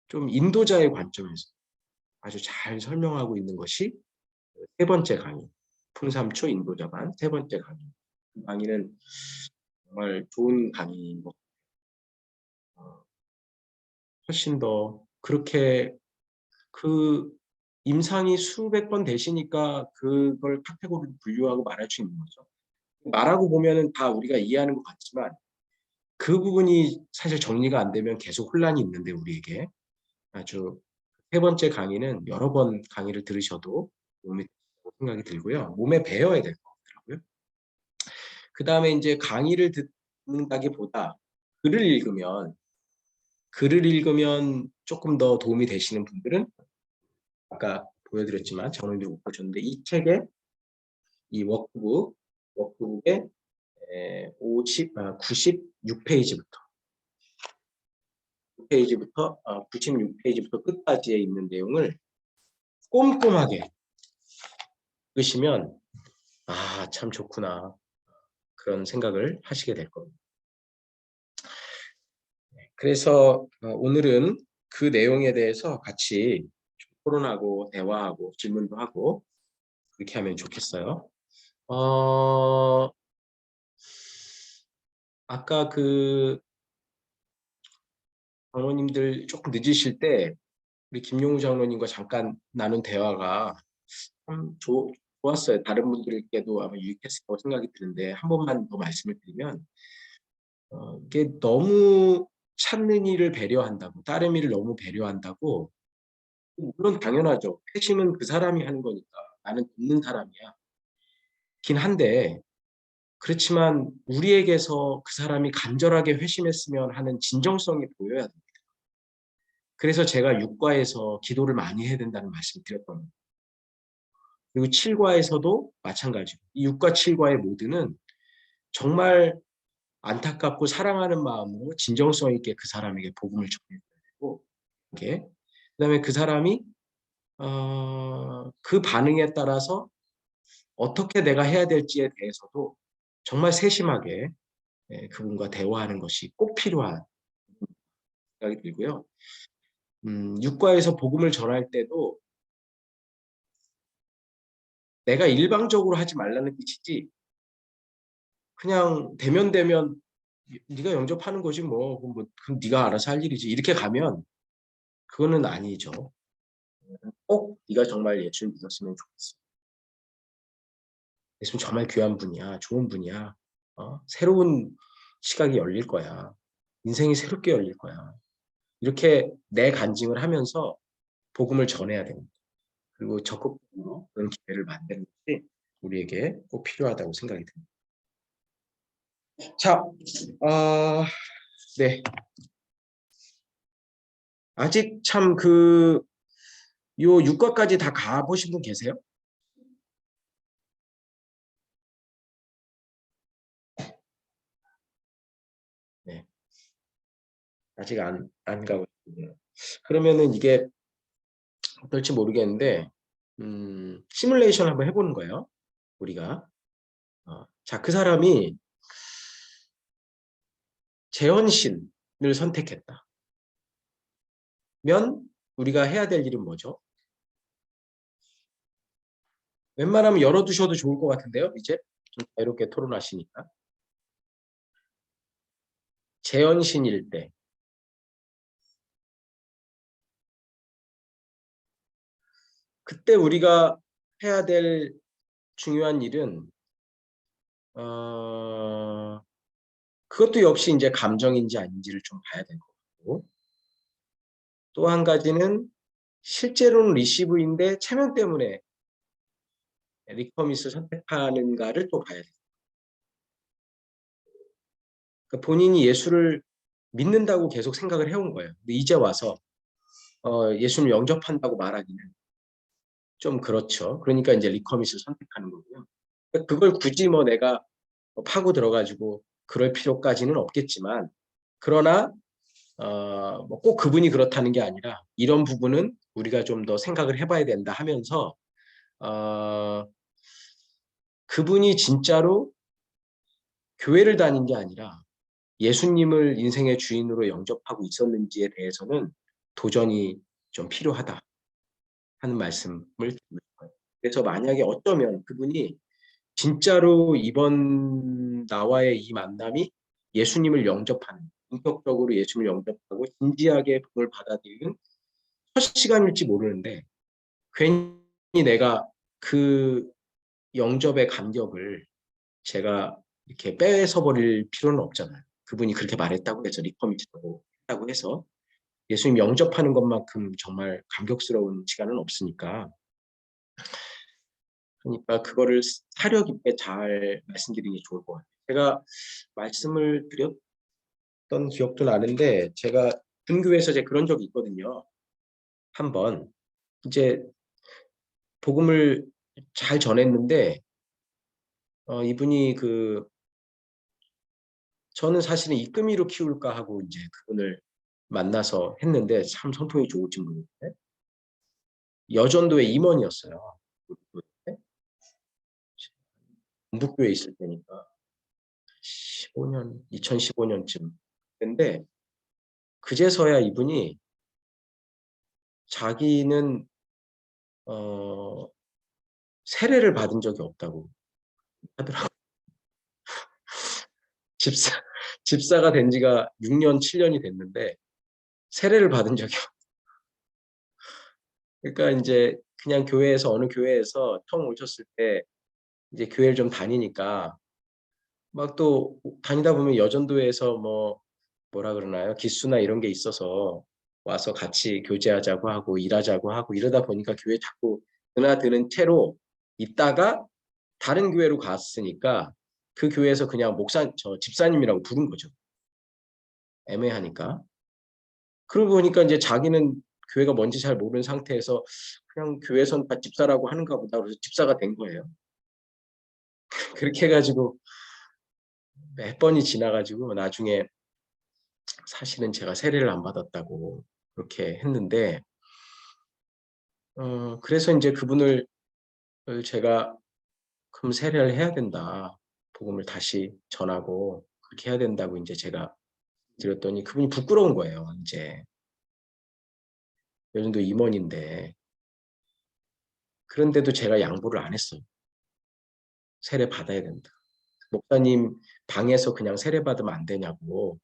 좀 인도자의 관점에서 아주 잘 설명하고 있는 것이 세 번째 강의, 풍삼초 인도자반 세 번째 강의. 그 강의는 정말 좋은 강의인 것 같아요. 훨씬 더 그렇게 그 임상이 수백 번 되시니까 그걸 카테고리로 분류하고 말할 수 있는 거죠. 말하고 보면은 다 우리가 이해하는 것 같지만 그 부분이 사실 정리가 안 되면 계속 혼란이 있는데, 우리에게 아주 세 번째 강의는 여러 번 강의를 들으셔도 도움이 된다고 생각이 들고요. 몸에 배어야 될 것 같더라고요. 그 다음에 이제 강의를 듣는다기보다 글을 읽으면 조금 더 도움이 되시는 분들은 아까 보여드렸지만 장로님들 못 보셨는데 이 책에 이 워크북에 96페이지부터 96페이지부터 끝까지에 있는 내용을 꼼꼼하게 읽으시면 아, 참 좋구나 그런 생각을 하시게 될 겁니다. 그래서 오늘은 그 내용에 대해서 같이 토론하고 대화하고 질문도 하고 그렇게 하면 좋겠어요. 아까 그 장로님들 조금 늦으실 때 우리 김용우 장로님과 잠깐 나눈 대화가 참 좋았어요. 다른 분들께도 아마 유익했을 거라고 생각이 드는데 한 번만 더 말씀을 드리면 이게 너무 찾는 이를 배려한다고, 따르미를 너무 배려한다고, 물론 당연하죠. 회심은 그 사람이 하는 거니까 나는 듣는 사람이야. 긴 한데 그렇지만 우리에게서 그 사람이 간절하게 회심했으면 하는 진정성이 보여야 됩니다. 그래서 제가 6과에서 기도를 많이 해야 된다는 말씀을 드렸던 겁니다. 그리고 7과에서도 마찬가지고 이 6과 7과의 모두는 정말 안타깝고 사랑하는 마음으로 진정성 있게 그 사람에게 복음을 전해야 되고, 그다음에 그 사람이 그 반응에 따라서 어떻게 내가 해야 될지에 대해서도 정말 세심하게 그분과 대화하는 것이 꼭 필요한 생각이 들고요. 육과에서 복음을 전할 때도 내가 일방적으로 하지 말라는 뜻이지 그냥 대면 네가 영접하는 거지 그럼 네가 알아서 할 일이지 이렇게 가면 그거는 아니죠. 꼭 네가 정말 예수를 믿었으면 좋겠어. 예수는 정말 귀한 분이야. 좋은 분이야. 새로운 시각이 열릴 거야. 인생이 새롭게 열릴 거야. 이렇게 내 간증을 하면서 복음을 전해야 됩니다. 그리고 적극적으로 그런 기회를 만드는 것이 우리에게 꼭 필요하다고 생각이 듭니다. 자, 네. 아직 참 요 육과까지 다 가보신 분 계세요? 네. 아직 안 가고 있군요. 그러면은 이게 어떨지 모르겠는데, 시뮬레이션 한번 해보는 거예요. 우리가. 자, 그 사람이 재헌신을 선택했다. 면 우리가 해야 될 일은 뭐죠? 웬만하면 열어두셔도 좋을 것 같은데요. 이제 좀 자유롭게 토론하시니까. 재헌신일 때 그때 우리가 해야 될 중요한 일은 그것도 역시 이제 감정인지 아닌지를 좀 봐야 될 것 같고 또 한 가지는 실제로는 리시브인데 체면 때문에 리커밋을 선택하는가를 또 봐야 돼요. 그러니까 본인이 예수를 믿는다고 계속 생각을 해온 거예요. 근데 이제 와서 예수를 영접한다고 말하기는 좀 그렇죠. 그러니까 이제 리커밋을 선택하는 거고요. 그걸 굳이 내가 파고 들어가지고 그럴 필요까지는 없겠지만 그러나 꼭 그분이 그렇다는 게 아니라 이런 부분은 우리가 좀 더 생각을 해봐야 된다 하면서 그분이 진짜로 교회를 다닌 게 아니라 예수님을 인생의 주인으로 영접하고 있었는지에 대해서는 도전이 좀 필요하다 하는 말씀을 드리고 싶어요. 그래서 만약에 어쩌면 그분이 진짜로 이번 나와의 이 만남이 예수님을 영접하는 본격적으로 예수님을 영접하고 진지하게 복음을 받아들이는 첫 시간일지 모르는데 괜히 내가 그 영접의 감격을 제가 이렇게 뺏어버릴 필요는 없잖아요. 그분이 그렇게 말했다고 해서 리커밋이라고 했다고 해서 예수님 영접하는 것만큼 정말 감격스러운 시간은 없으니까 그러니까 그거를 사려 깊게 잘 말씀드리는 게 좋을 것 같아요. 제가 말씀을 드렸던 기억도 나는데 제가 분교회에서 이제 그런 적이 있거든요. 한번 이제 복음을 잘 전했는데 이분이 저는 사실은 입금이로 키울까 하고 이제 그분을 만나서 했는데 참 성품이 좋으신 분인데 여전도의 임원이었어요. 전북교에 있을 때니까 2015년쯤. 근데 그제서야 이분이 자기는 세례를 받은 적이 없다고 하더라고요. 집사가 된 지가 6년, 7년이 됐는데 세례를 받은 적이 없어요. 그러니까 이제 그냥 어느 교회에서 처음 오셨을 때 이제 교회를 좀 다니니까 막 또 다니다 보면 여전도에서 뭐라 그러나요? 기수나 이런 게 있어서 와서 같이 교제하자고 하고 일하자고 하고 이러다 보니까 교회 자꾸 드나드는 채로 있다가 다른 교회로 갔으니까 그 교회에서 그냥 집사님이라고 부른 거죠. 애매하니까. 그러고 보니까 이제 자기는 교회가 뭔지 잘 모르는 상태에서 그냥 교회선 다 집사라고 하는가 보다. 그래서 집사가 된 거예요. 그렇게 해가지고 몇 번이 지나가지고 나중에 사실은 제가 세례를 안 받았다고 그렇게 했는데 그래서 이제 그분을 제가 그럼 세례를 해야 된다. 복음을 다시 전하고 그렇게 해야 된다고 이제 제가 드렸더니 그분이 부끄러운 거예요. 이제 요즘도 임원인데 그런데도 제가 양보를 안 했어요. 세례 받아야 된다. 목사님 방에서 그냥 세례 받으면 안 되냐고.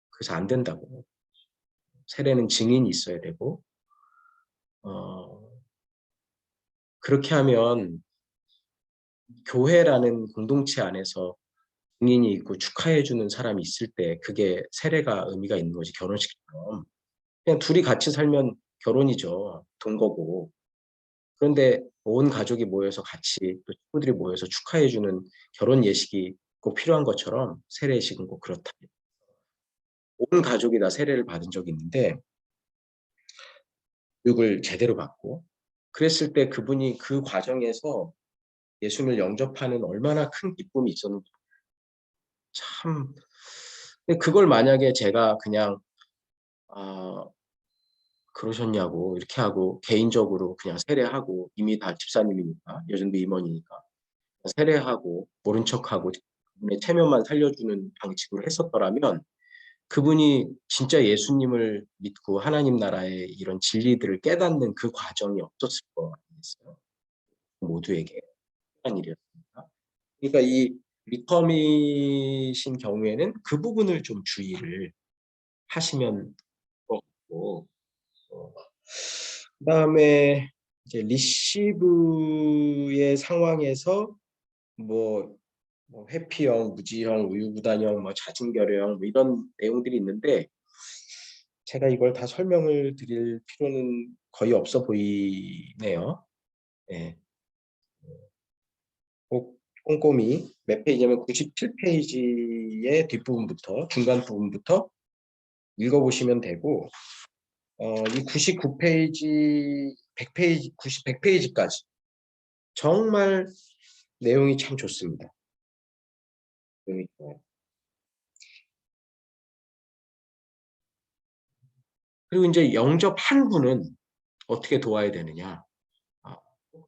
그래서 안 된다고. 세례는 증인이 있어야 되고 그렇게 하면 교회라는 공동체 안에서 증인이 있고 축하해주는 사람이 있을 때 그게 세례가 의미가 있는 거지, 결혼식처럼. 그냥 둘이 같이 살면 결혼이죠. 동거고. 그런데 온 가족이 모여서 같이 또 친구들이 모여서 축하해주는 결혼 예식이 꼭 필요한 것처럼 세례 예식은 꼭 그렇다. 온 가족이 다 세례를 받은 적이 있는데 교육을 제대로 받고 그랬을 때 그분이 그 과정에서 예수님을 영접하는 얼마나 큰 기쁨이 있었는지 참. 근데 그걸 만약에 제가 그냥 그러셨냐고 이렇게 하고 개인적으로 그냥 세례하고 이미 다 집사님이니까 요즘도 임원이니까 세례하고 모른 척하고 그분의 체면만 살려주는 방식으로 했었더라면 그분이 진짜 예수님을 믿고 하나님 나라의 이런 진리들을 깨닫는 그 과정이 없었을 거 아니겠어요? 모두에게 한 일이었습니다. 그러니까 이 리컴이신 경우에는 그 부분을 좀 주의를 하시면 것 같고 그다음에 이제 리시브의 상황에서 뭐 회피형, 무지형, 우유부단형, 뭐 자진결여형 뭐 이런 내용들이 있는데 제가 이걸 다 설명을 드릴 필요는 거의 없어 보이네요. 네. 꼭 꼼꼼히 몇 페이지냐면 97페이지의 뒷부분부터 중간 부분부터 읽어보시면 되고 이 99페이지, 100페이지, 100페이지까지 정말 내용이 참 좋습니다. 내용이 좋아요. 그리고 이제 영접한 분은 어떻게 도와야 되느냐.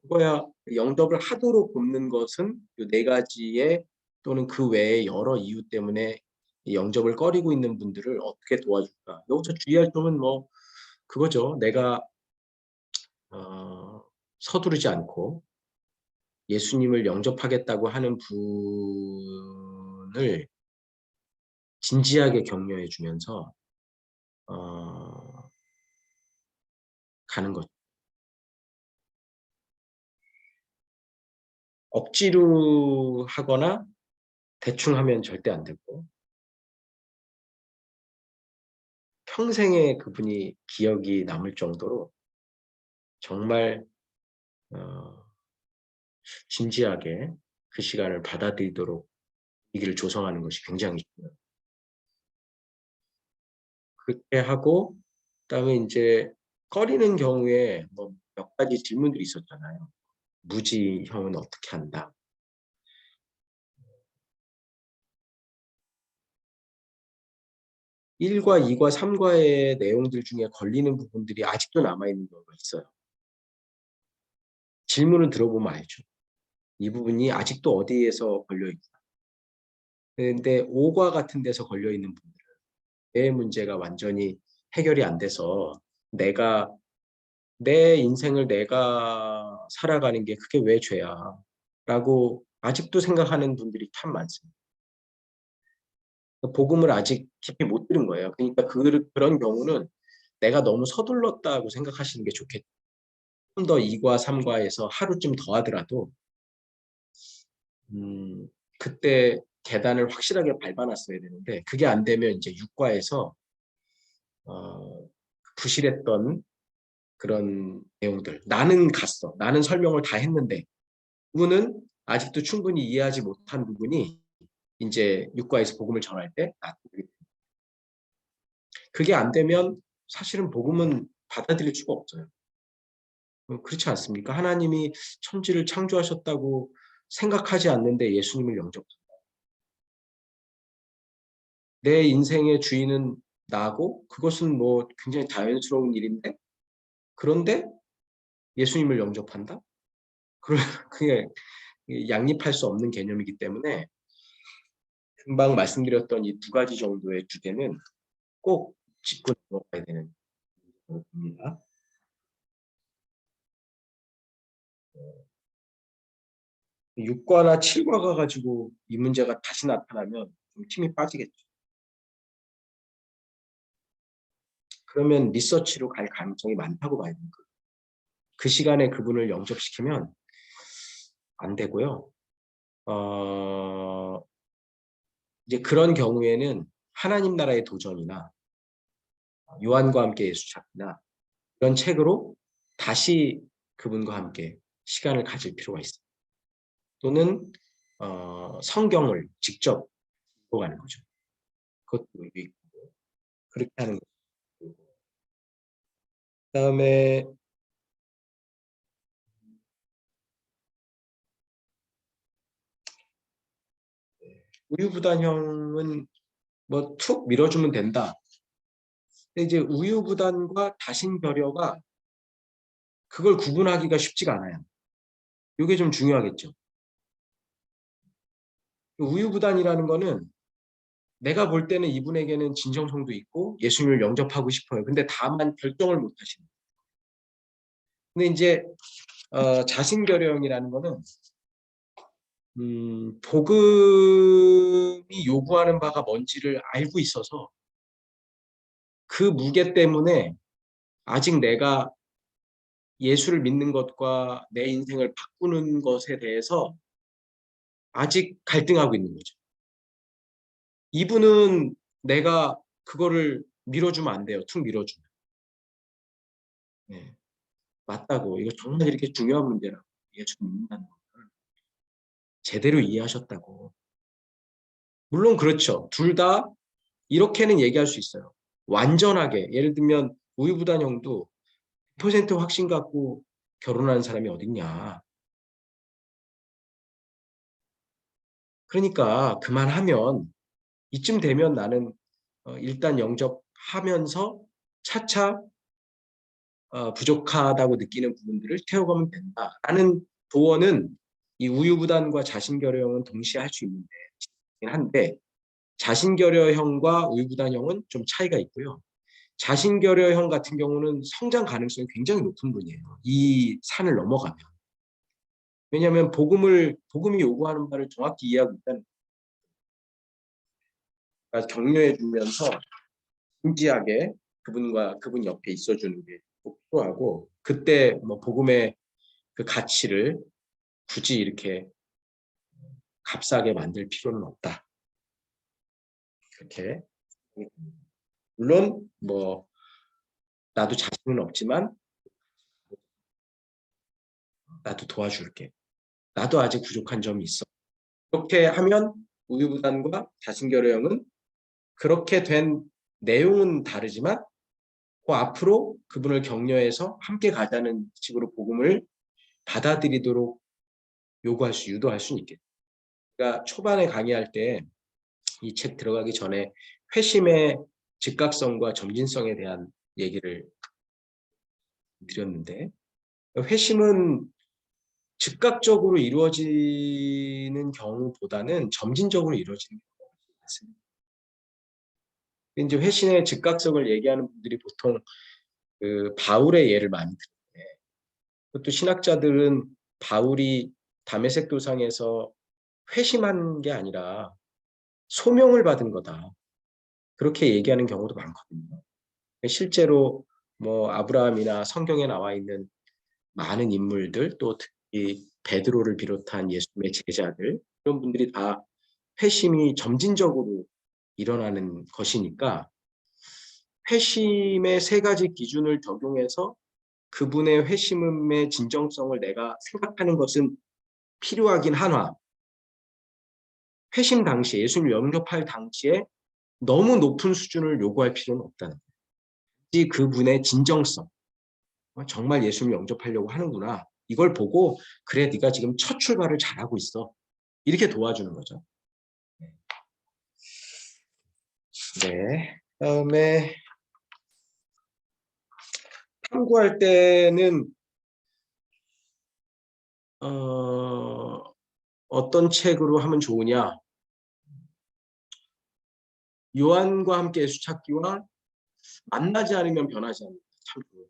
그거야 영접을 하도록 돕는 것은 이 네 가지의 또는 그 외에 여러 이유 때문에 이 영접을 꺼리고 있는 분들을 어떻게 도와줄까. 여기서 주의할 점은 뭐 그거죠. 내가 서두르지 않고 예수님을 영접하겠다고 하는 분을 진지하게 격려해 주면서 가는 거죠. 억지로 하거나 대충 하면 절대 안 되고 평생에 그분이 기억이 남을 정도로 정말 진지하게 그 시간을 받아들이도록 분위기를 조성하는 것이 굉장히 중요해요. 그렇게 하고 그다음에 이제 꺼리는 경우에 뭐 몇 가지 질문들이 있었잖아요. 무지형은 어떻게 한다? 1과 2과 3과의 내용들 중에 걸리는 부분들이 아직도 남아있는 경우가 있어요. 질문을 들어보면 알죠. 이 부분이 아직도 어디에서 걸려있다. 근데 5과 같은 데서 걸려있는 부분들은 내 문제가 완전히 해결이 안 돼서 내 인생을 내가 살아가는 게 그게 왜 죄야? 라고 아직도 생각하는 분들이 참 많습니다. 복음을 아직 깊이 못 들은 거예요. 그러니까 그런 경우는 내가 너무 서둘렀다고 생각하시는 게 좋겠죠. 좀 더 2과 3과에서 하루쯤 더 하더라도 그때 계단을 확실하게 밟아놨어야 되는데 그게 안 되면 이제 6과에서 부실했던 그런 내용들. 나는 갔어. 나는 설명을 다 했는데 그분은 아직도 충분히 이해하지 못한 부분이 이제 6과에서 복음을 전할 때 그게 안 되면 사실은 복음은 받아들일 수가 없어요. 그렇지 않습니까? 하나님이 천지를 창조하셨다고 생각하지 않는데 예수님을 영접한다. 내 인생의 주인은 나고 그것은 뭐 굉장히 자연스러운 일인데 그런데 예수님을 영접한다? 그게 양립할 수 없는 개념이기 때문에 금방 말씀드렸던 이 두 가지 정도의 주제는 꼭 짚고 넘어가야 되는 겁니다. 6과나 7과가 가지고 이 문제가 다시 나타나면 좀 힘이 빠지겠죠. 그러면 리서치로 갈 가능성이 많다고 봐야 됩니다. 그 시간에 그분을 영접시키면 안 되고요. 이제 그런 경우에는 하나님 나라의 도전이나 요한과 함께 예수 찾기나 이런 책으로 다시 그분과 함께 시간을 가질 필요가 있어요. 또는 성경을 직접 읽어가는 거죠. 그것도 의미 있고 그렇게 하는 거죠. 그다음에 우유부단형은 뭐 툭 밀어주면 된다. 근데 이제 우유부단과 다신결여가 그걸 구분하기가 쉽지가 않아요. 이게 좀 중요하겠죠. 우유부단이라는 거는 내가 볼 때는 이분에게는 진정성도 있고 예수님을 영접하고 싶어요. 근데 다만 결정을 못 하시는 거예요. 근데 이제 자신결여형이라는 거는 복음이 요구하는 바가 뭔지를 알고 있어서 그 무게 때문에 아직 내가 예수를 믿는 것과 내 인생을 바꾸는 것에 대해서 아직 갈등하고 있는 거죠. 이분은 내가 그거를 밀어주면 안 돼요. 툭 밀어주면. 네, 맞다고. 이거 정말 이렇게 중요한 문제라고. 예수 믿는다는 거를 제대로 이해하셨다고. 물론 그렇죠. 둘 다 이렇게는 얘기할 수 있어요. 완전하게. 예를 들면 우유부단형도 100% 확신 갖고 결혼하는 사람이 어딨냐. 그러니까 그만하면 이쯤 되면 나는 일단 영접하면서 차차 부족하다고 느끼는 부분들을 태워가면 된다라는 도언은 이 우유부단과 자신결여형은 동시에 할 수 있는데 한데 자신결여형과 우유부단형은 좀 차이가 있고요. 자신결여형 같은 경우는 성장 가능성이 굉장히 높은 분이에요. 이 산을 넘어가면. 왜냐하면 복음이 요구하는 바를 정확히 이해하고 있다는 거예요. 격려해 주면서 진지하게 그분 옆에 있어주는 게 꼭 필요하고 그때 뭐 복음의 그 가치를 굳이 이렇게 값싸게 만들 필요는 없다. 그렇게 물론 뭐 나도 자신은 없지만 나도 도와줄게. 나도 아직 부족한 점이 있어. 그렇게 하면 우유부단과 자신결여형은 그렇게 된 내용은 다르지만 그 앞으로 그분을 격려해서 함께 가자는 식으로 복음을 받아들이도록 유도할 수는 있겠죠. 그러니까 초반에 강의할 때 이 책 들어가기 전에 회심의 즉각성과 점진성에 대한 얘기를 드렸는데 회심은 즉각적으로 이루어지는 경우보다는 점진적으로 이루어지는 경우가 많습니다. 이제 회심의 즉각성을 얘기하는 분들이 보통 그 바울의 예를 많이 드는데 또 신학자들은 바울이 다메섹 도상에서 회심한 게 아니라 소명을 받은 거다. 그렇게 얘기하는 경우도 많거든요. 실제로 뭐 아브라함이나 성경에 나와 있는 많은 인물들 또 특히 베드로를 비롯한 예수님의 제자들 이런 분들이 다 회심이 점진적으로 일어나는 것이니까 회심의 세 가지 기준을 적용해서 그분의 회심의 진정성을 내가 생각하는 것은 필요하긴 하나 회심 당시에 예수님을 영접할 당시에 너무 높은 수준을 요구할 필요는 없다는 거예요. 그분의 진정성 정말 예수님을 영접하려고 하는구나. 이걸 보고 그래 네가 지금 첫 출발을 잘하고 있어. 이렇게 도와주는 거죠. 네. 그다음에 탐구할 때는 어떤 책으로 하면 좋으냐? 요한과 함께 예수 찾기와 만나지 않으면 변하지 않는다. 참 좋아요.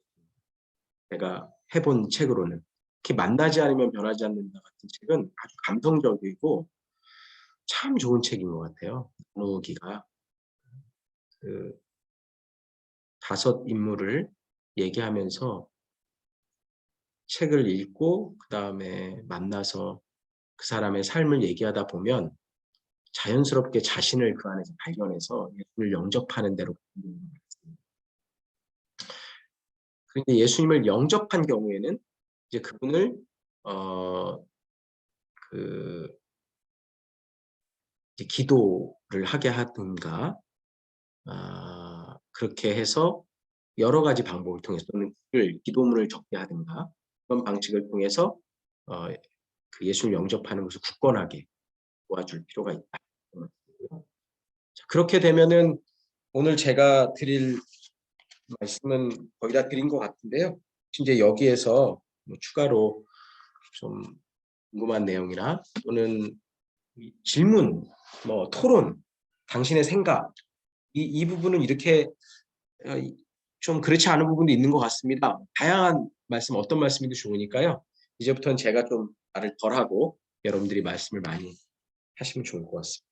제가 해본 책으로는 특히 만나지 않으면 변하지 않는다 같은 책은 아주 감성적이고 참 좋은 책인 것 같아요. 나누기가 그 5 인물을 얘기하면서 책을 읽고 그 다음에 만나서 그 사람의 삶을 얘기하다 보면 자연스럽게 자신을 그 안에서 발견해서 예수님을 영접하는 대로. 그런데 예수님을 영접한 경우에는 이제 그분을 이제 기도를 하게 하든가 그렇게 해서 여러 가지 방법을 통해서 또는 기도문을 적게 하든가 그런 방식을 통해서 그 예수를 영접하는 것을 굳건하게 도와줄 필요가 있다. 자, 그렇게 되면은 오늘 제가 드릴 말씀은 거의 다 드린 것 같은데요. 이제 여기에서 뭐 추가로 좀 궁금한 내용이나 또는 질문, 뭐 토론, 당신의 생각 이 부분은 이렇게 좀 그렇지 않은 부분도 있는 것 같습니다. 다양한 말씀, 어떤 말씀이도 좋으니까요. 이제부터는 제가 좀 말을 덜하고 여러분들이 말씀을 많이 하시면 좋을 것 같습니다.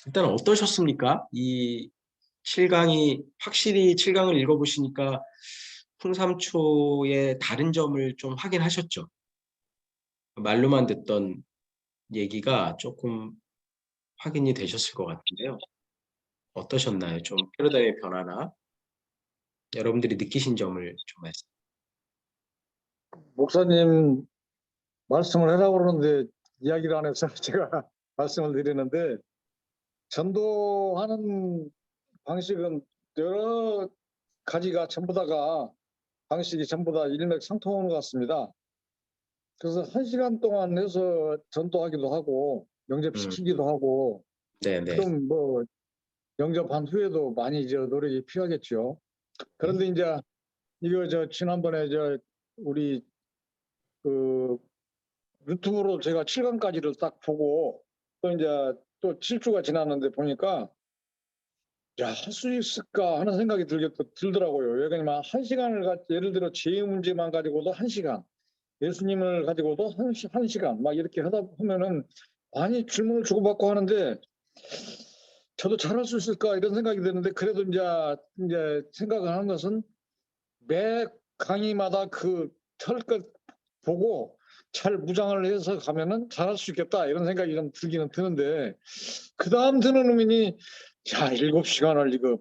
일단 어떠셨습니까? 이 7강이 확실히 7강을 읽어보시니까 풍삼초의 다른 점을 좀 확인하셨죠? 말로만 듣던 얘기가 조금 확인이 되셨을 것 같은데요. 어떠셨나요? 좀 패러다임의 변화나 여러분들이 느끼신 점을 좀 말씀. 목사님 말씀을 하라고 그러는데 이야기를 안 해서 제가 말씀을 드리는데 전도하는 방식은 여러 가지가 전부 다가 방식이 전부 다 일맥상통하는 것 같습니다. 그래서 1시간 동안 해서 전도하기도 하고 영접시키기도 하고 네네. 그럼 뭐 영접한 후에도 많이 노력이 필요하겠죠. 그런데 이제 이거 지난번에 우리 그 유튜브로 제가 7강까지를 딱 보고 또 이제 또 7주가 지났는데 보니까 야, 할 수 있을까 하는 생각이 들더라고요. 왜냐면 1시간을 예를 들어 죄의 문제만 가지고도 1시간, 예수님을 가지고도 1시간 막 이렇게 하다 보면은 많이 질문을 주고받고 하는데 저도 잘할 수 있을까 이런 생각이 드는데 그래도 이제 생각을 하는 것은 매 강의마다 그 털끝 보고 잘 무장을 해서 가면은 잘할 수 있겠다 이런 생각이 좀 들기는 드는데 그 다음 드는 의미니 야 7시간을 이거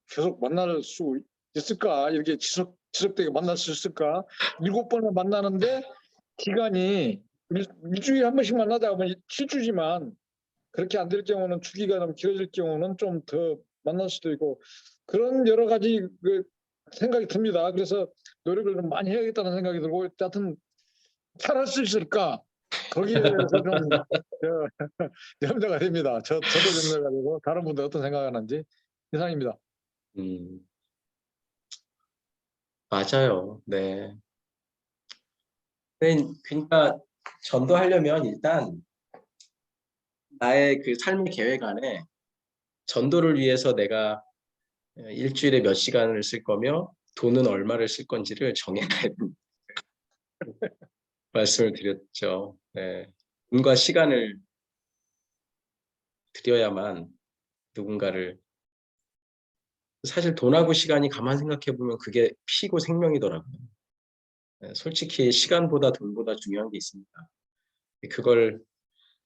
계속 만날 수 있을까 이렇게 지속되게 만날 수 있을까 7번을 만나는데 기간이 일주일에 한 번씩 만나다 보면 7주지만 그렇게 안 될 경우는 주기가 좀 길어질 경우는 좀 더 만날 수도 있고 그런 여러 가지 생각이 듭니다. 그래서 노력을 좀 많이 해야겠다는 생각이 들고 하여튼 잘할 수 있을까? 거기에 대해서 좀 염려가 됩니다. 저도 염려가 되고 다른 분들 어떤 생각하는지 이상입니다. 맞아요. 네. 그러니까 전도하려면 일단 나의 그 삶의 계획 안에 전도를 위해서 내가 일주일에 몇 시간을 쓸 거며 돈은 얼마를 쓸 건지를 정해놔야 된다. 말씀을 드렸죠. 네. 돈과 시간을 들여야만 누군가를 사실 돈하고 시간이 가만 생각해 보면 그게 피고 생명이더라고요. 네, 솔직히 시간보다 돈보다 중요한 게 있습니다. 그걸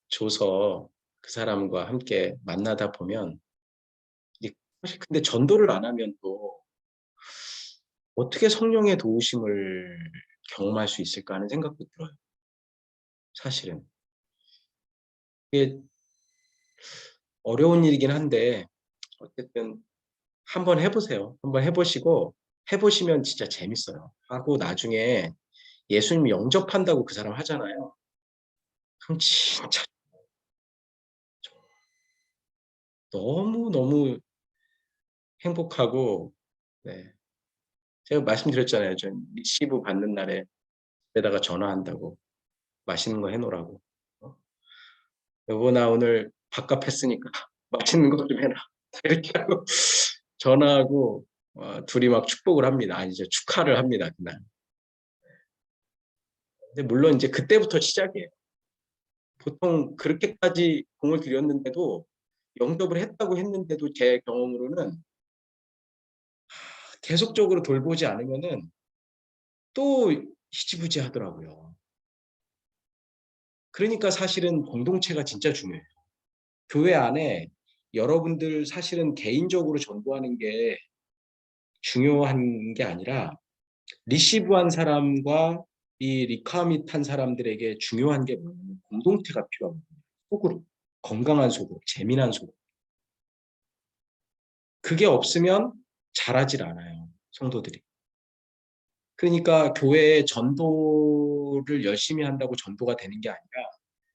줘서 그 사람과 함께 만나다 보면 사실 근데 전도를 안 하면 또 어떻게 성령의 도우심을 경험할 수 있을까 하는 생각도 들어요. 사실은 이게 어려운 일이긴 한데 어쨌든 한번 해보세요. 한번 해보시고 해보시면 진짜 재밌어요. 하고 나중에 예수님 영접한다고 그 사람 하잖아요. 그럼 진짜 너무너무 행복하고, 네. 제가 말씀드렸잖아요. 저 리시브 받는 날에 에다가 전화한다고. 맛있는 거 해놓으라고. 여보, 나 오늘 밥값 했으니까 맛있는 거 좀 해라. 이렇게 하고 전화하고 둘이 막 축복을 합니다. 아니, 이제 축하를 합니다. 그날. 근데 물론 이제 그때부터 시작이에요. 보통 그렇게까지 공을 들였는데도 영접을 했다고 했는데도 제 경험으로는 계속적으로 돌보지 않으면은 또 희지부지 하더라고요. 그러니까 사실은 공동체가 진짜 중요해요. 교회 안에 여러분들 사실은 개인적으로 전도하는 게 중요한 게 아니라 리시브한 사람과 이 리카밋한 사람들에게 중요한 게 뭐냐면 공동체가 필요합니다. 속으로 건강한 속으로 재미난 속으로. 그게 없으면 자라질 않아요. 성도들이. 그러니까 교회에 전도를 열심히 한다고 전도가 되는 게 아니라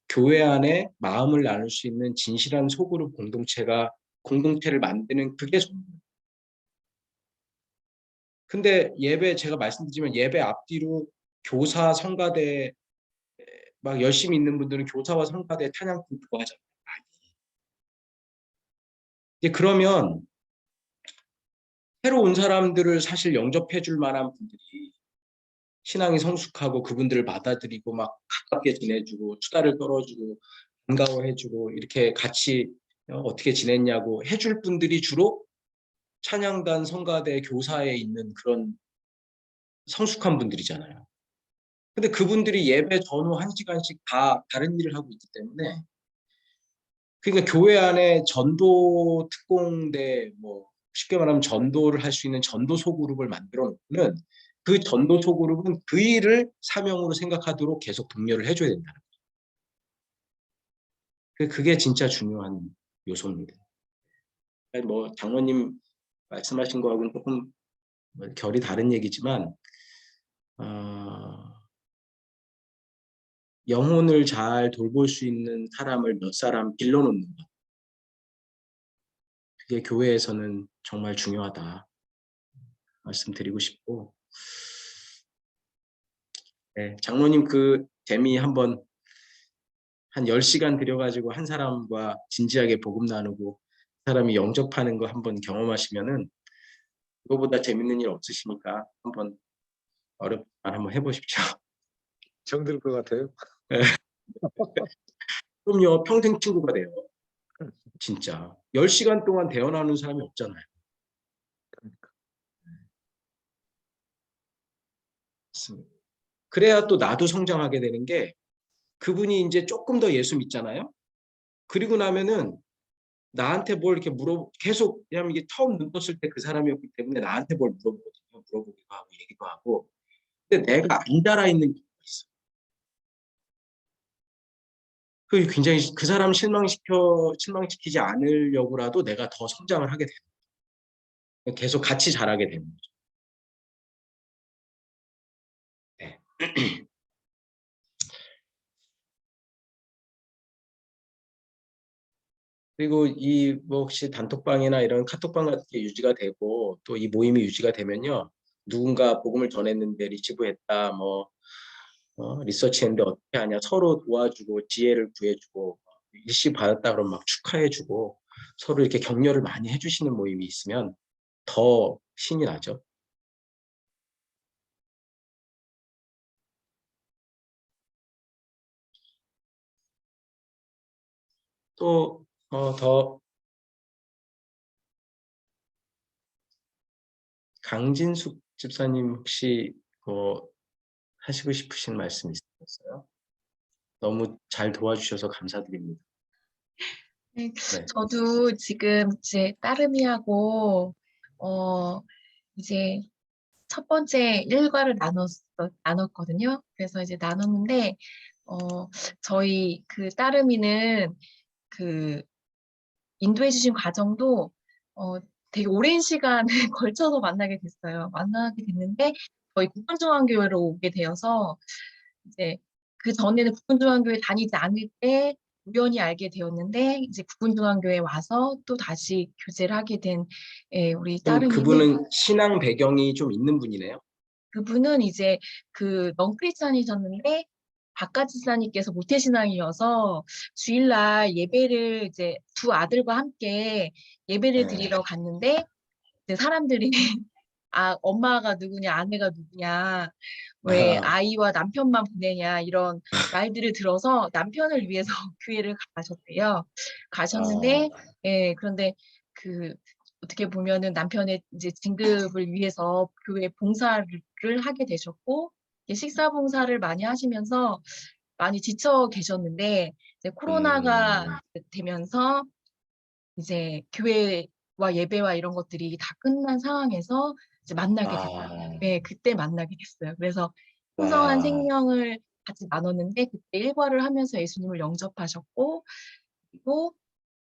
교회 안에 마음을 나눌 수 있는 진실한 소그룹 공동체를 만드는 그게 전도예요. 근데 예배 제가 말씀드리면 예배 앞뒤로 교사 성가대 막 열심히 있는 분들은 교사와 성가대 찬양팀 그거 하잖아요. 그러면 새로 온 사람들을 사실 영접해 줄 만한 분들이 신앙이 성숙하고 그분들을 받아들이고 막 가깝게 지내주고 수다를 떨어주고 반가워해주고 이렇게 같이 어떻게 지냈냐고 해줄 분들이 주로 찬양단, 성가대, 교사에 있는 그런 성숙한 분들이잖아요. 근데 그분들이 예배 전후 1시간씩 다 다른 일을 하고 있기 때문에 그러니까 교회 안에 전도 특공대 뭐 쉽게 말하면 전도를 할 수 있는 전도 소그룹을 만들어 놓으면 그 전도 소그룹은 그 일을 사명으로 생각하도록 계속 독려를 해줘야 된다는 거예요. 그게 진짜 중요한 요소입니다. 뭐 장로님 말씀하신 거하고는 조금 결이 다른 얘기지만 영혼을 잘 돌볼 수 있는 사람을 몇 사람 길러놓는 것. 그게 교회에서는 정말 중요하다 말씀드리고 싶고, 네, 장로님 그 재미 한번 한 10시간 들여가지고 한 사람과 진지하게 복음 나누고 사람이 영접하는 거 한번 경험하시면은 그거보다 재밌는 일 없으시니까 한번 어렵지만 한번 해보십시오. 정들 것 같아요. 그럼요, 평생 친구가 돼요. 진짜 10시간 동안 대화 나누는 사람이 없잖아요. 그래야 또 나도 성장하게 되는 게 그분이 이제 조금 더 예수 믿잖아요. 그리고 나면은 나한테 뭘 이렇게 계속, 왜냐면 이게 처음 눈 떴을 때 그 사람이었기 때문에 나한테 뭘 물어보거든요. 물어보기도 하고 얘기도 하고. 근데 내가 안 자라 있는 경우가 있어. 그 굉장히 그 사람 실망시키지 않으려고라도 내가 더 성장을 하게 돼요. 계속 같이 자라게 되는 거죠. 네. 그리고 이 뭐 혹시 단톡방이나 이런 카톡방 같은 게 유지가 되고 또 이 모임이 유지가 되면요. 누군가 복음을 전했는데 리시브했다, 뭐 리서치했는데 어떻게 하냐, 서로 도와주고 지혜를 구해주고 일시 받았다 그러면 막 축하해주고 서로 이렇게 격려를 많이 해주시는 모임이 있으면 더 신이 나죠. 또 더 강진숙 집사님 혹시 하시고 싶으신 말씀 있으셨어요? 너무 잘 도와주셔서 감사드립니다. 네, 네. 저도 지금 이제 따르미하고 이제 첫 번째 일과를 나눴거든요. 그래서 이제 나눴는데 저희 그 따르미는 그 인도해 주신 과정도 되게 오랜 시간을 걸쳐서 만나게 됐어요. 만나게 됐는데 저희 국군중앙교회로 오게 되어서 이제 그 전에는 국군중앙교회 다니지 않을 때 우연히 알게 되었는데 이제 국군중앙교회 와서 또 다시 교제를 하게 된 우리 그럼 따릉이는 그분은 신앙 배경이 좀 있는 분이네요. 그분은 이제 그 넌크리스찬이셨는데 박가 집사님께서 모태신앙이어서 주일날 예배를 이제 두 아들과 함께 예배를 네. 드리러 갔는데 이제 사람들이 아 엄마가 누구냐 아내가 누구냐 왜 아이와 남편만 보내냐 이런 말들을 들어서 남편을 위해서 교회를 가셨대요. 가셨는데 예 그런데 그 어떻게 보면은 남편의 이제 진급을 위해서 교회 봉사를 하게 되셨고 식사 봉사를 많이 하시면서 많이 지쳐 계셨는데 이제 코로나가 되면서 이제 교회와 예배와 이런 것들이 다 끝난 상황에서 이제 만나게 됐어요. 네, 그때 만나게 됐어요. 그래서 풍성한 생명을 같이 나눴는데 그때 일과를 하면서 예수님을 영접하셨고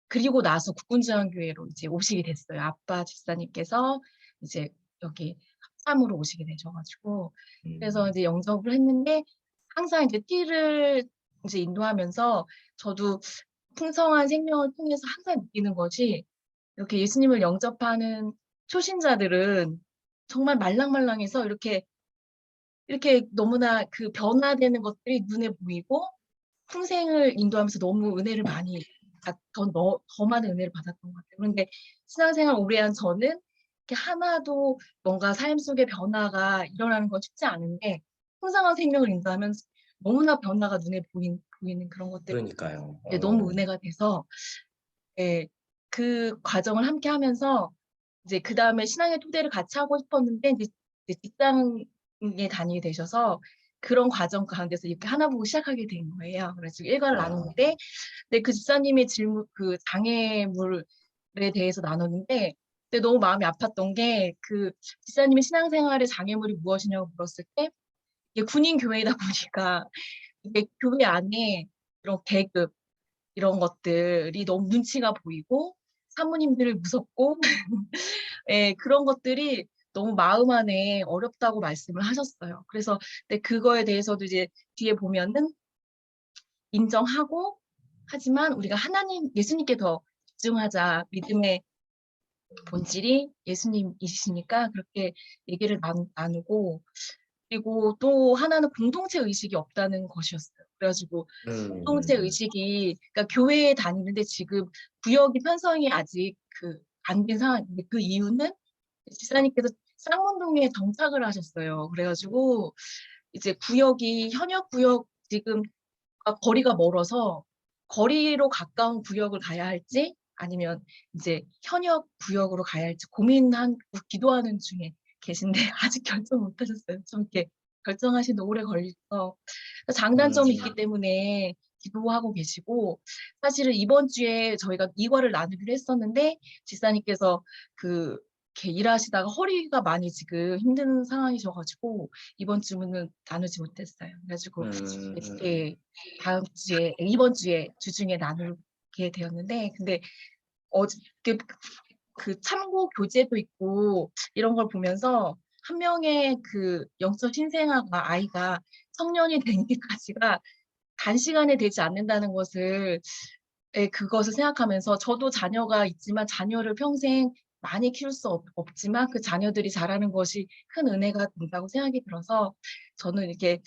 그리고 나서 국군중앙교회로 이제 오시게 됐어요. 아빠 집사님께서 이제 여기 합참으로 오시게 되셔가지고 그래서 이제 영접을 했는데 항상 이제 띠를 이제 인도하면서 저도 풍성한 생명을 통해서 항상 느끼는 것이 이렇게 예수님을 영접하는 초신자들은 정말 말랑말랑해서 이렇게 너무나 그 변화되는 것들이 눈에 보이고 풍생을 인도하면서 너무 은혜를 많이 더 많은 은혜를 받았던 것 같아요. 그런데 신앙생활 오래 한 저는 이렇게 하나도 뭔가 삶 속에 변화가 일어나는 건 쉽지 않은데 풍성한 생명을 인도하면서 너무나 변화가 눈에 보이는 그런 것들이 그러니까요. 너무 은혜가 돼서 예, 그 과정을 함께 하면서 이제 그 다음에 신앙의 토대를 같이 하고 싶었는데 이제 직장에 다니게 되셔서 그런 과정 가운데서 이렇게 하나 보고 시작하게 된 거예요. 그래서 일과를 나누는데 근데 그 집사님의 질문 그 장애물에 대해서 나눴는데 근데 너무 마음이 아팠던 게 그 집사님의 신앙생활의 장애물이 무엇이냐고 물었을 때 이게 군인 교회이다 보니까 이게 교회 안에 이런 계급 이런 것들이 너무 눈치가 보이고 사모님들 무섭고 예, 그런 것들이 너무 마음 안에 어렵다고 말씀을 하셨어요. 그래서 근데 그거에 대해서도 이제 뒤에 보면은 인정하고 하지만 우리가 예수님께 더 집중하자. 믿음의 본질이 예수님이시니까 그렇게 얘기를 나누고 그리고 또 하나는 공동체 의식이 없다는 것이었어요. 그래가지고 공동체 의식이 그러니까 교회에 다니는데 지금 구역이 편성이 아직 안 된 상황인데 그 이유는 집사님께서 쌍문동에 정착을 하셨어요. 그래가지고 이제 현역 구역 지금 거리가 멀어서 거리로 가까운 구역을 가야 할지 아니면 이제 현역 구역으로 가야 할지 고민하고 기도하는 중에 계신데 아직 결정 못 하셨어요. 좀 이렇게 결정하시는데 오래 걸려서 장단점이 있기 때문에 기도하고 계시고 사실은 이번 주에 저희가 이과를 나누기로 했었는데 집사님께서 이렇게 일하시다가 허리가 많이 지금 힘든 상황이셔가지고 이번 주는 나누지 못했어요. 그래가지고 이번 주에 주중에 나누게 되었는데 근데 어저께 그 참고 교재도 있고 이런 걸 보면서 한 명의 그 영적 신생아가 아이가 청년이 되기까지가 단시간에 되지 않는다는 그것을 생각하면서 저도 자녀가 있지만 자녀를 평생 많이 키울 수 없지만 그 자녀들이 자라는 것이 큰 은혜가 된다고 생각이 들어서 저는 이렇게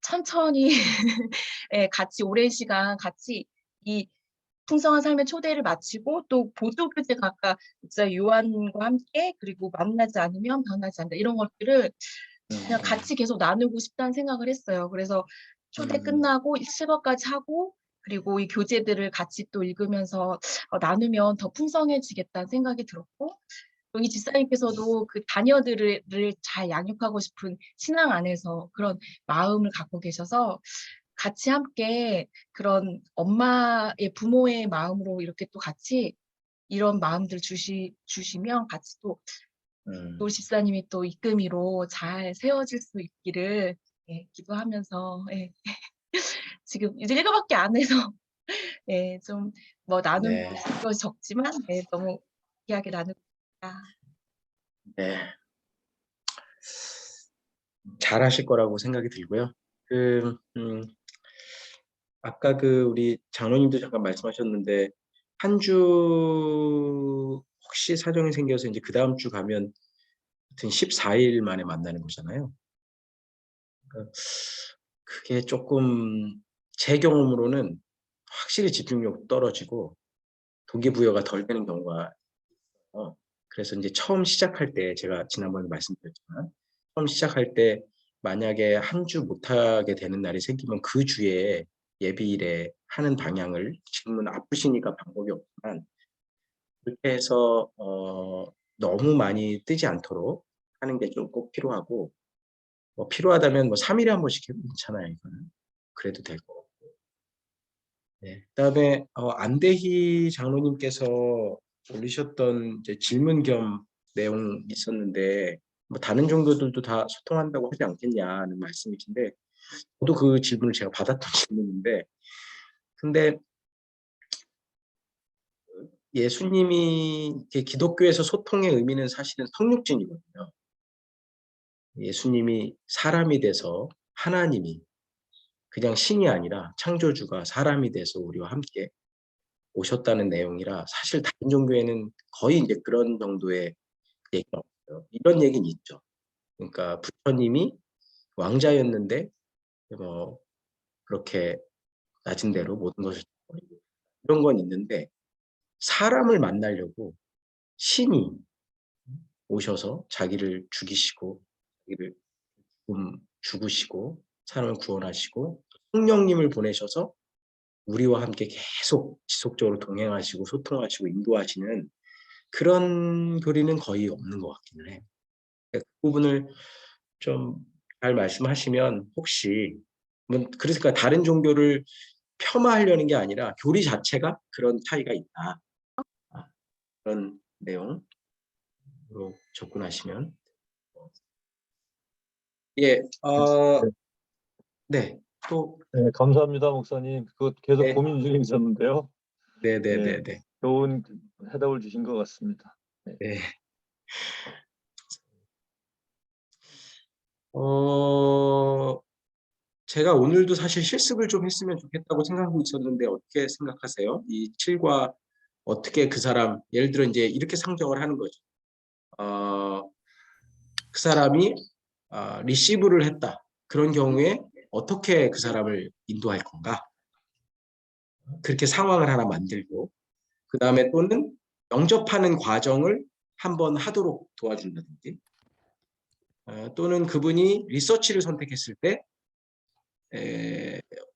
천천히 같이 오랜 시간 같이 이 풍성한 삶의 초대를 마치고 또 보조교제가 아까 목사 요한과 함께 그리고 만나지 않으면 변하지 않는다 이런 것들을 그냥 같이 계속 나누고 싶다는 생각을 했어요. 그래서 초대 끝나고 실버까지 하고 그리고 이 교재들을 같이 또 읽으면서 나누면 더 풍성해지겠다는 생각이 들었고 또 이 집사님께서도 그 자녀들을 잘 양육하고 싶은 신앙 안에서 그런 마음을 갖고 계셔서 같이 함께 그런 엄마의 부모의 마음으로 이렇게 또 같이 이런 마음들 주시면 같이 또 집사님이 또 이끌미로 잘 세워질 수 있기를 기도하면서 지금 이제 1과밖에 안 해서 좀 뭐 나눌 것이 적지만 너무 귀하게 나누고 있습니다. 네. 잘하실 거라고 생각이 들고요. 아까 우리 장로님도 잠깐 말씀하셨는데 한 주 혹시 사정이 생겨서 이제 그 다음 주 가면 하여튼 14일 만에 만나는 거잖아요. 그러니까 그게 조금 제 경험으로는 확실히 집중력 떨어지고 동기부여가 덜 되는 경우가 있어요. 그래서 이제 처음 시작할 때 제가 지난번에 말씀드렸지만 처음 시작할 때 만약에 한 주 못하게 되는 날이 생기면 그 주에 예비일에 하는 방향을 지금은 아프시니까 방법이 없지만 그렇게 해서 너무 많이 뜨지 않도록 하는 게 좀 꼭 필요하고 뭐 필요하다면 뭐 3일에 한 번씩 해도 괜찮아요. 이거는 그래도 될 것 같고. 네. 그다음에 안대희 장로님께서 올리셨던 이제 질문 겸 내용 있었는데 뭐 다른 종교들도 다 소통한다고 하지 않겠냐는 말씀이신데 저도 그 질문을 제가 받았던 질문인데 근데 예수님이 이렇게 기독교에서 소통의 의미는 사실은 성육진이거든요. 예수님이 사람이 돼서 하나님이 그냥 신이 아니라 창조주가 사람이 돼서 우리와 함께 오셨다는 내용이라 사실 다른 종교에는 거의 이제 그런 정도의 얘기가 없어요. 이런 얘기는 있죠. 그러니까 부처님이 왕자였는데 뭐 그렇게 낮은 대로 모든 것을 이런 건 있는데 사람을 만나려고 신이 오셔서 자기를 죽이시고 자기를 죽으시고 사람을 구원하시고 성령님을 보내셔서 우리와 함께 계속 지속적으로 동행하시고 소통하시고 인도하시는 그런 교리는 거의 없는 것 같기는 해요. 그 부분을 좀 잘 말씀하시면 혹시 그러니까 다른 종교를 폄하하려는 게 아니라 교리 자체가 그런 차이가 있다. 그런 내용으로 접근하시면 예, 네, 또 네, 감사합니다, 목사님. 그거 계속 네, 고민 중에 있었는데요. 네, 네, 네, 네, 네. 좋은 해답을 주신 것 같습니다. 네. 네. 제가 오늘도 사실 실습을 좀 했으면 좋겠다고 생각하고 있었는데 어떻게 생각하세요? 이 7과 어떻게 그 사람, 예를 들어 이제 이렇게 상정을 하는 거죠. 그 사람이 리시브를 했다. 그런 경우에 어떻게 그 사람을 인도할 건가? 그렇게 상황을 하나 만들고 그 다음에 또는 영접하는 과정을 한번 하도록 도와준다든지 또는 그분이 리서치를 선택했을 때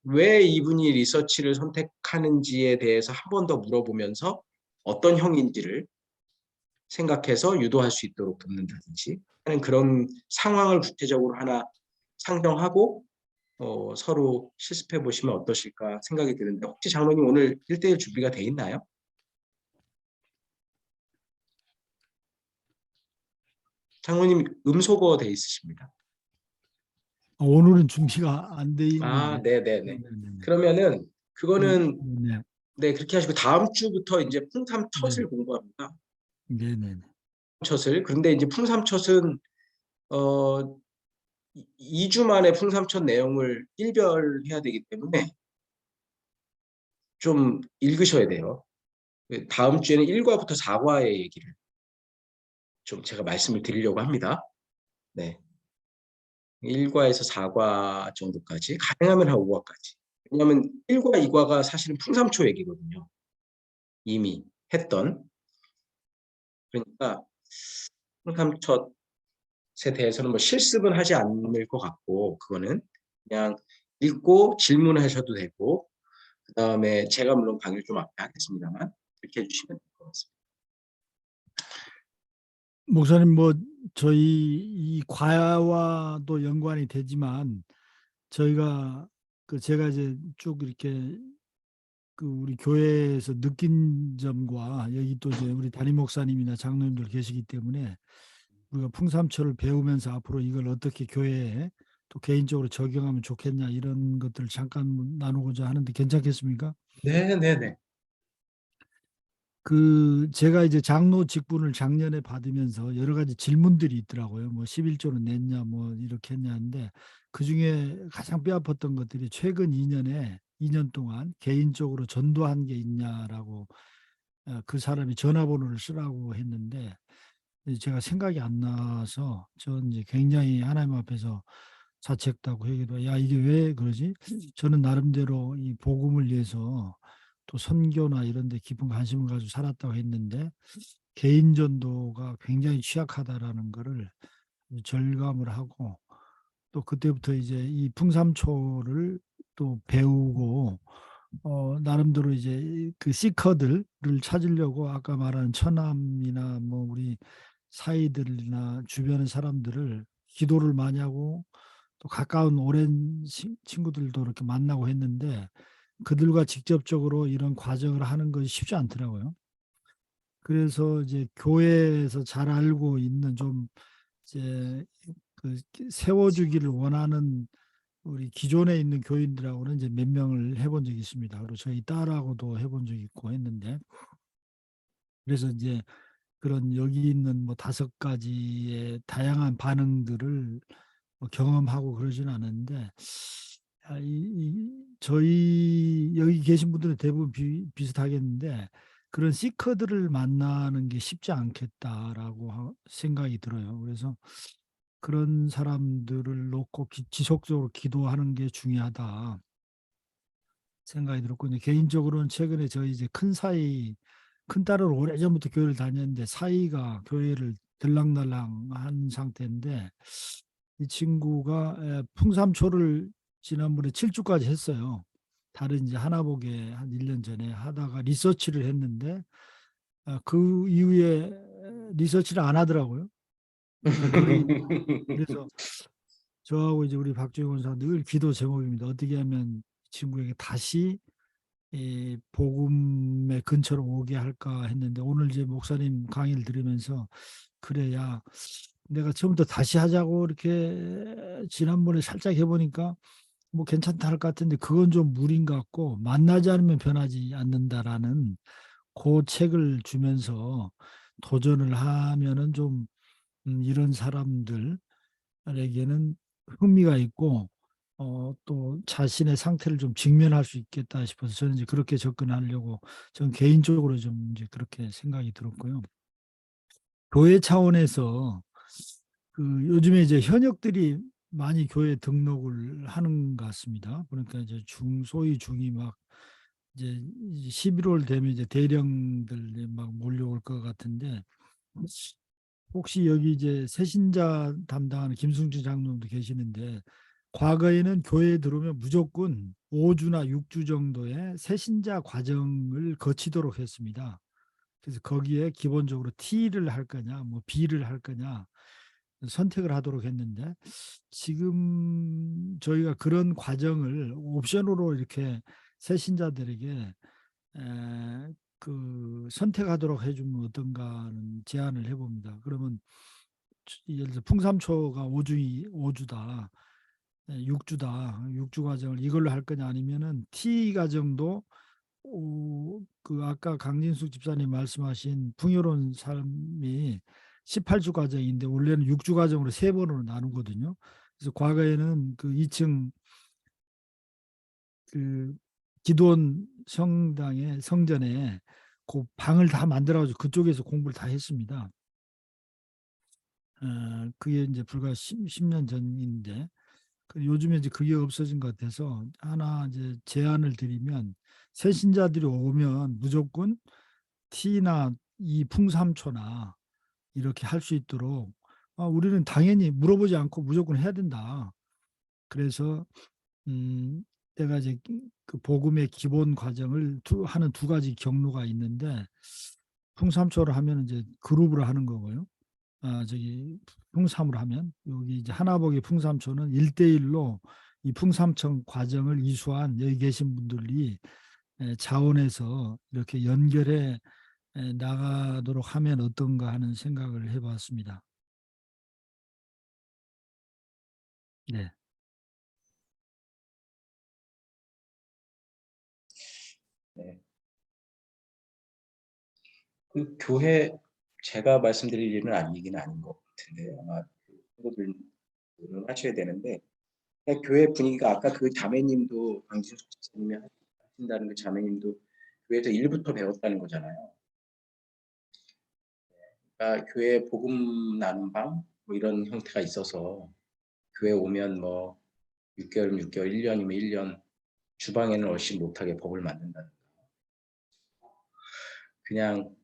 왜 이분이 리서치를 선택하는지에 대해서 한 번 더 물어보면서 어떤 형인지를 생각해서 유도할 수 있도록 돕는다든지 하는 그런 상황을 구체적으로 하나 상정하고 서로 실습해 보시면 어떠실까 생각이 드는데 혹시 장로님 오늘 1대1 준비가 돼 있나요? 장로님 음소거 돼 있으십니다. 오늘은 준비가 안 돼 아, 있는데. 네네네. 그러면은 그거는 네, 네 그렇게 하시고 다음 주부터 이제 풍삼텟을 네. 공부합니다. 네, 네. 첫 그런데 이제 풍삼텟은 2주 만에 풍삼첫 내용을 일별해야 되기 때문에 좀 읽으셔야 돼요. 다음 주에는 1과부터 4과의 얘기를 좀 제가 말씀을 드리려고 합니다. 네. 1과에서 4과 정도까지 가능하면 한 5과까지. 왜냐하면 1과, 2과가 사실은 풍삼초 얘기거든요. 이미 했던. 그러니까 풍삼초에 대해서는 뭐 실습은 하지 않을 것 같고 그거는 그냥 읽고 질문하셔도 되고 그 다음에 제가 물론 강의를 좀 앞에 하겠습니다만 이렇게 해주시면 될 것 같습니다. 목사님, 뭐 저희 이 과와도 연관이 되지만 저희가 제가 이제 쭉 이렇게 우리 교회에서 느낀 점과 여기 또 이제 우리 담임 목사님이나 장로님들 계시기 때문에 우리가 풍삼초를 배우면서 앞으로 이걸 어떻게 교회에 또 개인적으로 적용하면 좋겠냐 이런 것들을 잠깐 나누고자 하는데 괜찮겠습니까? 네네네. 제가 이제 장로 직분을 작년에 받으면서 여러 가지 질문들이 있더라고요. 뭐 11조는 냈냐, 뭐 이렇게 했냐 하는데 그 중에 가장 뼈아팠던 것들이 최근 2년 동안 개인적으로 전도한 게 있냐라고 그 사람이 전화번호를 쓰라고 했는데 제가 생각이 안 나서 전 이제 굉장히 하나님 앞에서 자책하고 얘기도 야 이게 왜 그러지? 저는 나름대로 이 복음을 위해서 또 선교나 이런 데 깊은 관심을 가지고 살았다고 했는데 개인 전도가 굉장히 취약하다라는 거를 절감을 하고 또 그때부터 이제 이 풍삼초를 또 배우고 나름대로 이제 그 시커들을 찾으려고 아까 말한 처남이나 뭐 우리 사이들이나 주변의 사람들을 기도를 많이 하고 또 가까운 오랜 친구들도 이렇게 만나고 했는데 그들과 직접적으로 이런 과정을 하는 것이 쉽지 않더라고요. 그래서 이제 교회에서 잘 알고 있는 좀 이제 그 세워주기를 원하는 우리 기존에 있는 교인들하고는 이제 몇 명을 해본 적이 있습니다. 그리고 저희 딸하고도 해본 적이 있고 했는데 그래서 이제 그런 여기 있는 뭐 5가지의 다양한 반응들을 뭐 경험하고 그러지는 않았는데 저희 여기 계신 분들은 대부분 비슷하겠는데 그런 시커들을 만나는 게 쉽지 않겠다라고 생각이 들어요. 그래서 그런 사람들을 놓고 지속적으로 기도하는 게 중요하다 생각이 들었고 이제 개인적으로는 최근에 저희 이제 큰 딸은 오래전부터 교회를 다녔는데 사이가 교회를 들락날락한 상태인데 이 친구가 풍삼초를 지난번에 7주까지 했어요. 다른 이제 하나보게 한 1년 전에 하다가 리서치를 했는데 그 이후에 리서치를 안 하더라고요. 그래서 저하고 이제 우리 박주영 원사 늘 기도 제목입니다. 어떻게 하면 이 친구에게 다시 이 복음의 근처로 오게 할까 했는데 오늘 이제 목사님 강의를 들으면서 그래야 내가 처음부터 다시 하자고 이렇게 지난번에 살짝 해보니까 뭐 괜찮다 할 것 같은데 그건 좀 무리인 것 같고 만나지 않으면 변하지 않는다라는 그 책을 주면서 도전을 하면은 좀 이런 사람들에게는 흥미가 있고 또 자신의 상태를 좀 직면할 수 있겠다 싶어서 저는 이제 그렇게 접근하려고 저는 개인적으로 좀 이제 그렇게 생각이 들었고요. 교회 차원에서 그 요즘에 이제 현역들이 많이 교회 등록을 하는 것 같습니다. 그러니까 이제 소위 중이 막 이제 11월 되면 이제 대령들 막 몰려올 것 같은데 혹시 여기 이제 새신자 담당하는 김승주 장로도 계시는데 과거에는 교회에 들어오면 무조건 5주나 6주 정도의 새신자 과정을 거치도록 했습니다. 그래서 거기에 기본적으로 T를 할 거냐, 뭐 B를 할 거냐 선택을 하도록 했는데 지금 저희가 그런 과정을 옵션으로 이렇게 새신자들에게 그 선택하도록 해주면 어떤가 하는 제안을 해봅니다. 그러면 예를 들어 풍삼초가 5주다. 6주다. 6주 과정을 이걸로 할 거냐 아니면은 T 과정도 그 아까 강진숙 집사님 말씀하신 풍요로운 삶이 18주 과정인데 원래는 6주 과정으로 3번으로 나누거든요. 그래서 과거에는 그 2층 그 기도원 성당의 성전에 그 방을 다 만들어가지고 그쪽에서 공부를 다 했습니다. 그게 이제 불과 10년 전인데 요즘에 이제 그게 없어진 것 같아서 하나 이제 제안을 드리면 새신자들이 오면 무조건 T나 이 풍삼초나 이렇게 할 수 있도록 우리는 당연히 물어보지 않고 무조건 해야 된다. 그래서 내가 이제 그 복음의 기본 과정을 하는 2가지 경로가 있는데 풍삼초를 하면 이제 그룹으로 하는 거고요. 저기 풍삼으로 하면 여기 이제 하나복의 풍삼초는 1대1로 이 풍삼청 과정을 이수한 여기 계신 분들이 자원해서 이렇게 연결해 나가도록 하면 어떤가 하는 생각을 해봤습니다. 네. 네. 그 교회 제가 말씀드릴 일은 아니긴 아닌 것 같은데 아마 친구들은 하셔야 되는데 그냥 교회 분위기가 아까 그 자매님도 강진숙 집사님이 하신다는 그 자매님도 교회에서 일부터 배웠다는 거잖아요. 그러니까 교회 복음 나눔 방 뭐 이런 형태가 있어서 교회 오면 뭐 6개월이면 6개월, 1년이면 1년 주방에는 얼씬 못하게 법을 만든다는 거. 그냥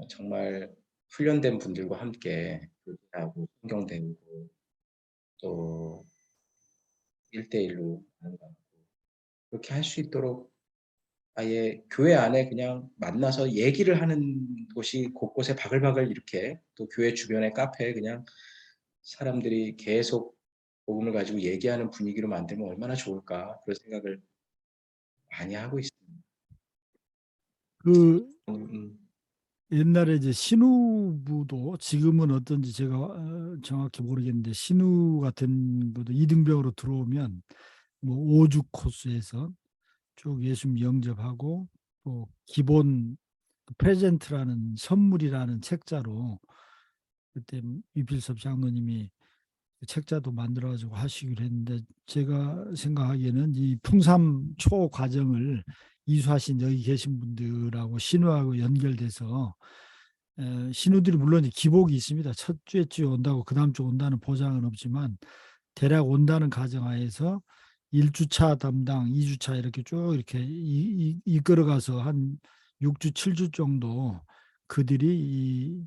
정말 훈련된 분들과 함께 교제하고 성경 배우고 또 1대1로 그렇게 할 수 있도록 아예 교회 안에 그냥 만나서 얘기를 하는 곳이 곳곳에 바글바글 이렇게 또 교회 주변의 카페에 그냥 사람들이 계속 복음을 가지고 얘기하는 분위기로 만들면 얼마나 좋을까 그런 생각을 많이 하고 있습니다. 그 음. 옛날에 이제 신우부도 지금은 어떤지 제가 정확히 모르겠는데 신우 같은 것도 이등병으로 들어오면 뭐 5주 코스에서 쭉 예수님 영접하고 또 기본 프레젠트라는 선물이라는 책자로 그때 위필섭 장로님이 책자도 만들어가지고 하시기로 했는데 제가 생각하기에는 이 풍삼초 과정을 이수하신 여기 계신 분들하고 신우하고 연결돼서 신우들이 물론 기복이 있습니다. 첫 주에 온다고 그 다음 주 온다는 보장은 없지만 대략 온다는 가정하에서 1주차 담당, 2주차 이렇게 쭉 이렇게 이끌어가서 한 6주, 7주 정도 그들이 이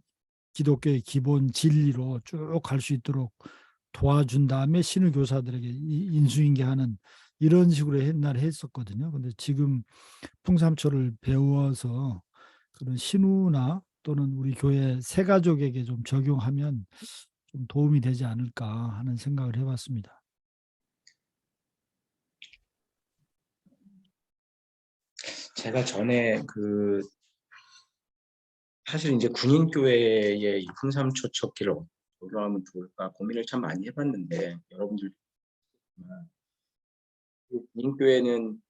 기독교의 기본 진리로 쭉 갈 수 있도록 도와준 다음에 신우 교사들에게 인수인계하는 이런 식으로 옛날에 했었거든요. 근데 지금 풍삼초를 배워서 그런 신우나 또는 우리 교회 새가족에게 좀 적용하면 좀 도움이 되지 않을까 하는 생각을 해봤습니다. 제가 전에 사실 이제 군인교회의 이 풍삼초 척기를 적용하면 좋을까 고민을 참 많이 해봤는데 여러분들 군인교회는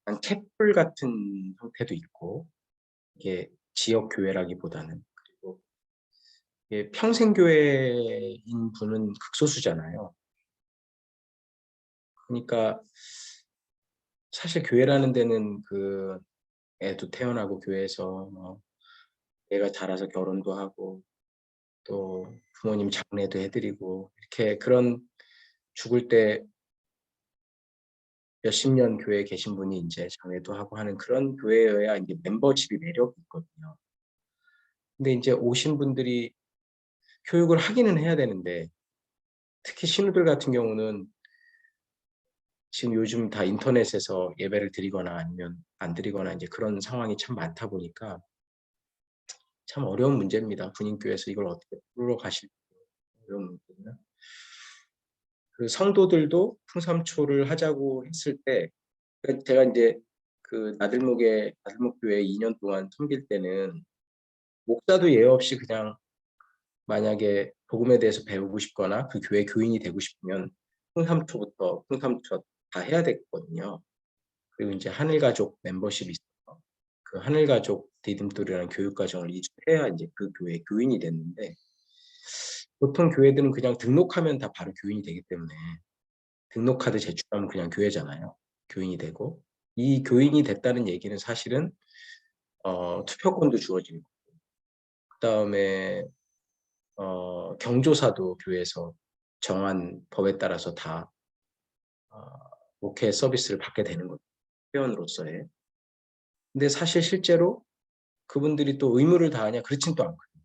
한 촛불 같은 형태도 있고 이게 지역 교회라기보다는 그리고 이게 평생 교회인 분은 극소수잖아요. 그러니까 사실 교회라는 데는 애도 태어나고 교회에서 애가 자라서 결혼도 하고 또 부모님 장례도 해드리고 이렇게 그런 죽을 때 몇십 년 교회에 계신 분이 이제 장례도 하고 하는 그런 교회여야 이제 멤버십이 매력이 있거든요. 근데 이제 오신 분들이 교육을 하기는 해야 되는데 특히 신우들 같은 경우는 지금 요즘 다 인터넷에서 예배를 드리거나 아니면 안 드리거나 이제 그런 상황이 참 많다 보니까 참 어려운 문제입니다. 군인교회에서 이걸 어떻게 풀어 가실지 어려운 문제고요. 그 성도들도 풍삼초를 하자고 했을 때 제가 이제 나들목 교회 2년 동안 섬길 때는 목사도 예외 없이 그냥 만약에 복음에 대해서 배우고 싶거나 그 교회 교인이 되고 싶으면 풍삼초 다 해야 됐거든요. 그리고 이제 하늘가족 멤버십이 있어서 그 하늘가족 디딤돌이라는 교육과정을 이수해야 이제 그 교회 교인이 됐는데 보통 교회들은 그냥 등록하면 다 바로 교인이 되기 때문에 등록카드 제출하면 그냥 교회잖아요. 교인이 되고 이 교인이 됐다는 얘기는 사실은 투표권도 주어지고 그다음에 경조사도 교회에서 정한 법에 따라서 다 목회 서비스를 받게 되는 거죠. 회원으로서의. 근데 사실 실제로 그분들이 또 의무를 다하냐 그렇진 또 않거든요.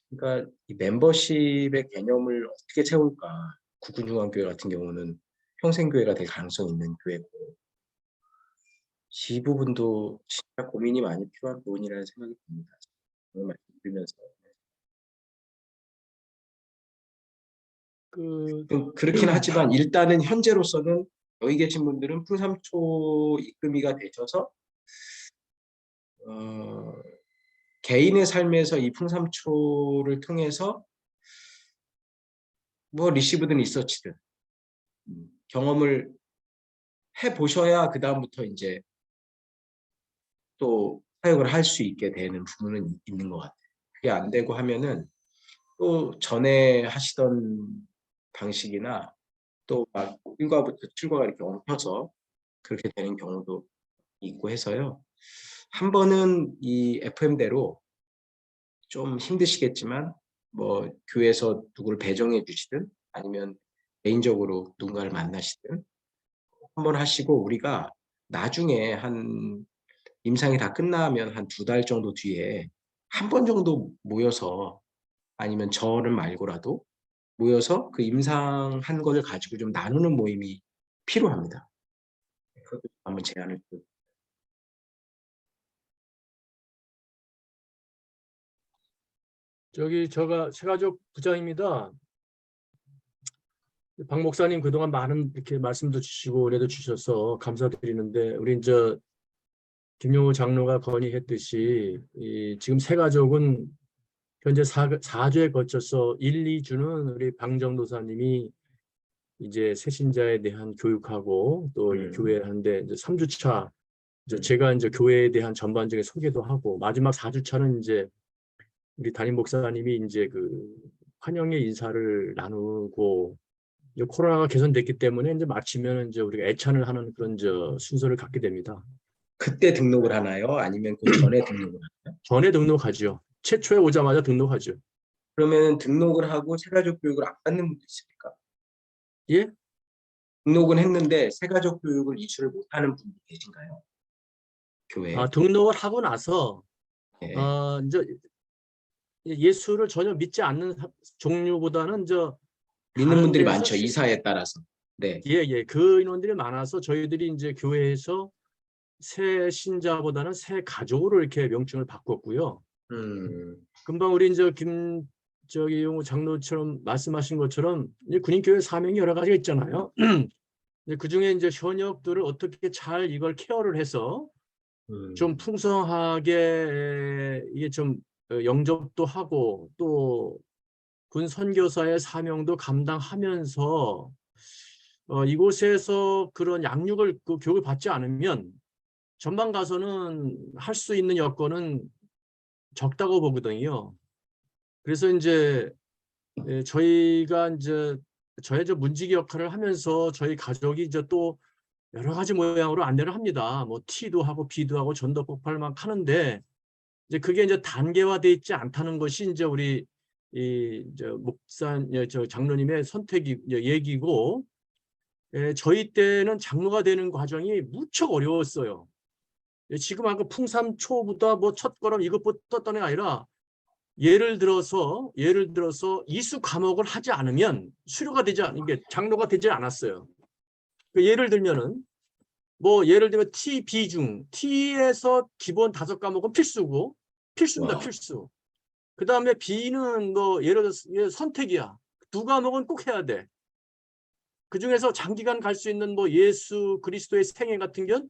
그러니까 이 멤버십의 개념을 어떻게 세울까. 국군중앙교회 같은 경우는 평생교회가 될 가능성이 있는 교회고 이 부분도 진짜 고민이 많이 필요한 부분이라는 생각이 듭니다. 오늘 말씀드리면서 그렇긴 하지만 일단은 현재로서는 여기 계신 분들은 풍삼초 입금이가 되셔서 개인의 삶에서 이 풍삼초를 통해서 뭐 리시브든 리서치든 경험을 해 보셔야 그 다음부터 이제 또 사역을 할 수 있게 되는 부분은 있는 것 같아요. 그게 안 되고 하면은 또 전에 하시던 방식이나 또 막 1과부터 7과가 이렇게 엉켜서 그렇게 되는 경우도 있고 해서요. 한 번은 이 FM대로 좀 힘드시겠지만 뭐 교회에서 누구를 배정해 주시든 아니면 개인적으로 누군가를 만나시든 한번 하시고 우리가 나중에 한 임상이 다 끝나면 한 2달 정도 뒤에 한 번 정도 모여서 아니면 저는 말고라도 모여서 그 임상한 거를 가지고 좀 나누는 모임이 필요합니다. 그것도 한번 제안을 드립니다. 제가 세가족 부장입니다. 박 목사님 그동안 많은 이렇게 말씀도 주시고 은혜도 주셔서 감사드리는데 우리 이제 김용호 장로가 건의했듯이 지금 세가족은 현재 4주에 거쳐서 1, 2주는 우리 방정도사님이 이제 새신자에 대한 교육하고 또 이 교회 하는데 이제 3주차 이제 제가 이제 교회에 대한 전반적인 소개도 하고 마지막 4주차는 이제 우리 담임 목사님이 이제 그 환영의 인사를 나누고 이제 코로나가 개선됐기 때문에 이제 마치면 이제 우리가 애찬을 하는 그런 순서를 갖게 됩니다. 그때 등록을 하나요? 아니면 그 전에 등록을 하나요? 전에 등록하죠. 최초에 오자마자 등록하죠. 그러면 등록을 하고 세가족 교육을 안 받는 분도 있습니까? 예? 등록은 했는데 세가족 교육을 이수를 못하는 분도 계신가요? 교회에? 아, 등록을 하고 나서 예. 이제 예수를 전혀 믿지 않는 종류보다는 믿는 다른 분들이 데서 많죠. 이사에 따라서. 네. 예, 그 인원들이 많아서 저희들이 이제 교회에서 새 신자보다는 새 가족으로 이렇게 명칭을 바꿨고요. 금방 우리 이제 용호 장로처럼 말씀하신 것처럼 이제 군인교회 사명이 여러 가지가 있잖아요. 그 중에 이제 현역들을 어떻게 잘 이걸 케어를 해서 좀 풍성하게 이게 좀 영접도 하고 또 군 선교사의 사명도 감당하면서 이곳에서 그런 양육을 그 교육을 받지 않으면 전방 가서는 할 수 있는 여건은 적다고 보거든요. 그래서 이제 저희가 이제 저의 문지기 역할을 하면서 저희 가족이 이제 또 여러 가지 모양으로 안내를 합니다. 뭐 T도 하고 B도 하고 전도 폭발 막 하는데 이제 그게 이제 단계화돼 있지 않다는 것이 이제 우리 장로님의 선택이 얘기고 저희 때는 장로가 되는 과정이 무척 어려웠어요. 지금 아까 풍삼초보다 뭐 첫걸음 이것부터 떠는 게 아니라 예를 들어서 이수 과목을 하지 않으면 수료가 되지 않은 게 장로가 되지 않았어요. 예를 들면은 예를 들면 T, B 중 T에서 기본 5과목은 필수고 필수입니다. 필수. 그 다음에 B는 예를 들어서 선택이야. 2과목은 꼭 해야 돼. 그 중에서 장기간 갈 수 있는 예수 그리스도의 생애 같은 경우는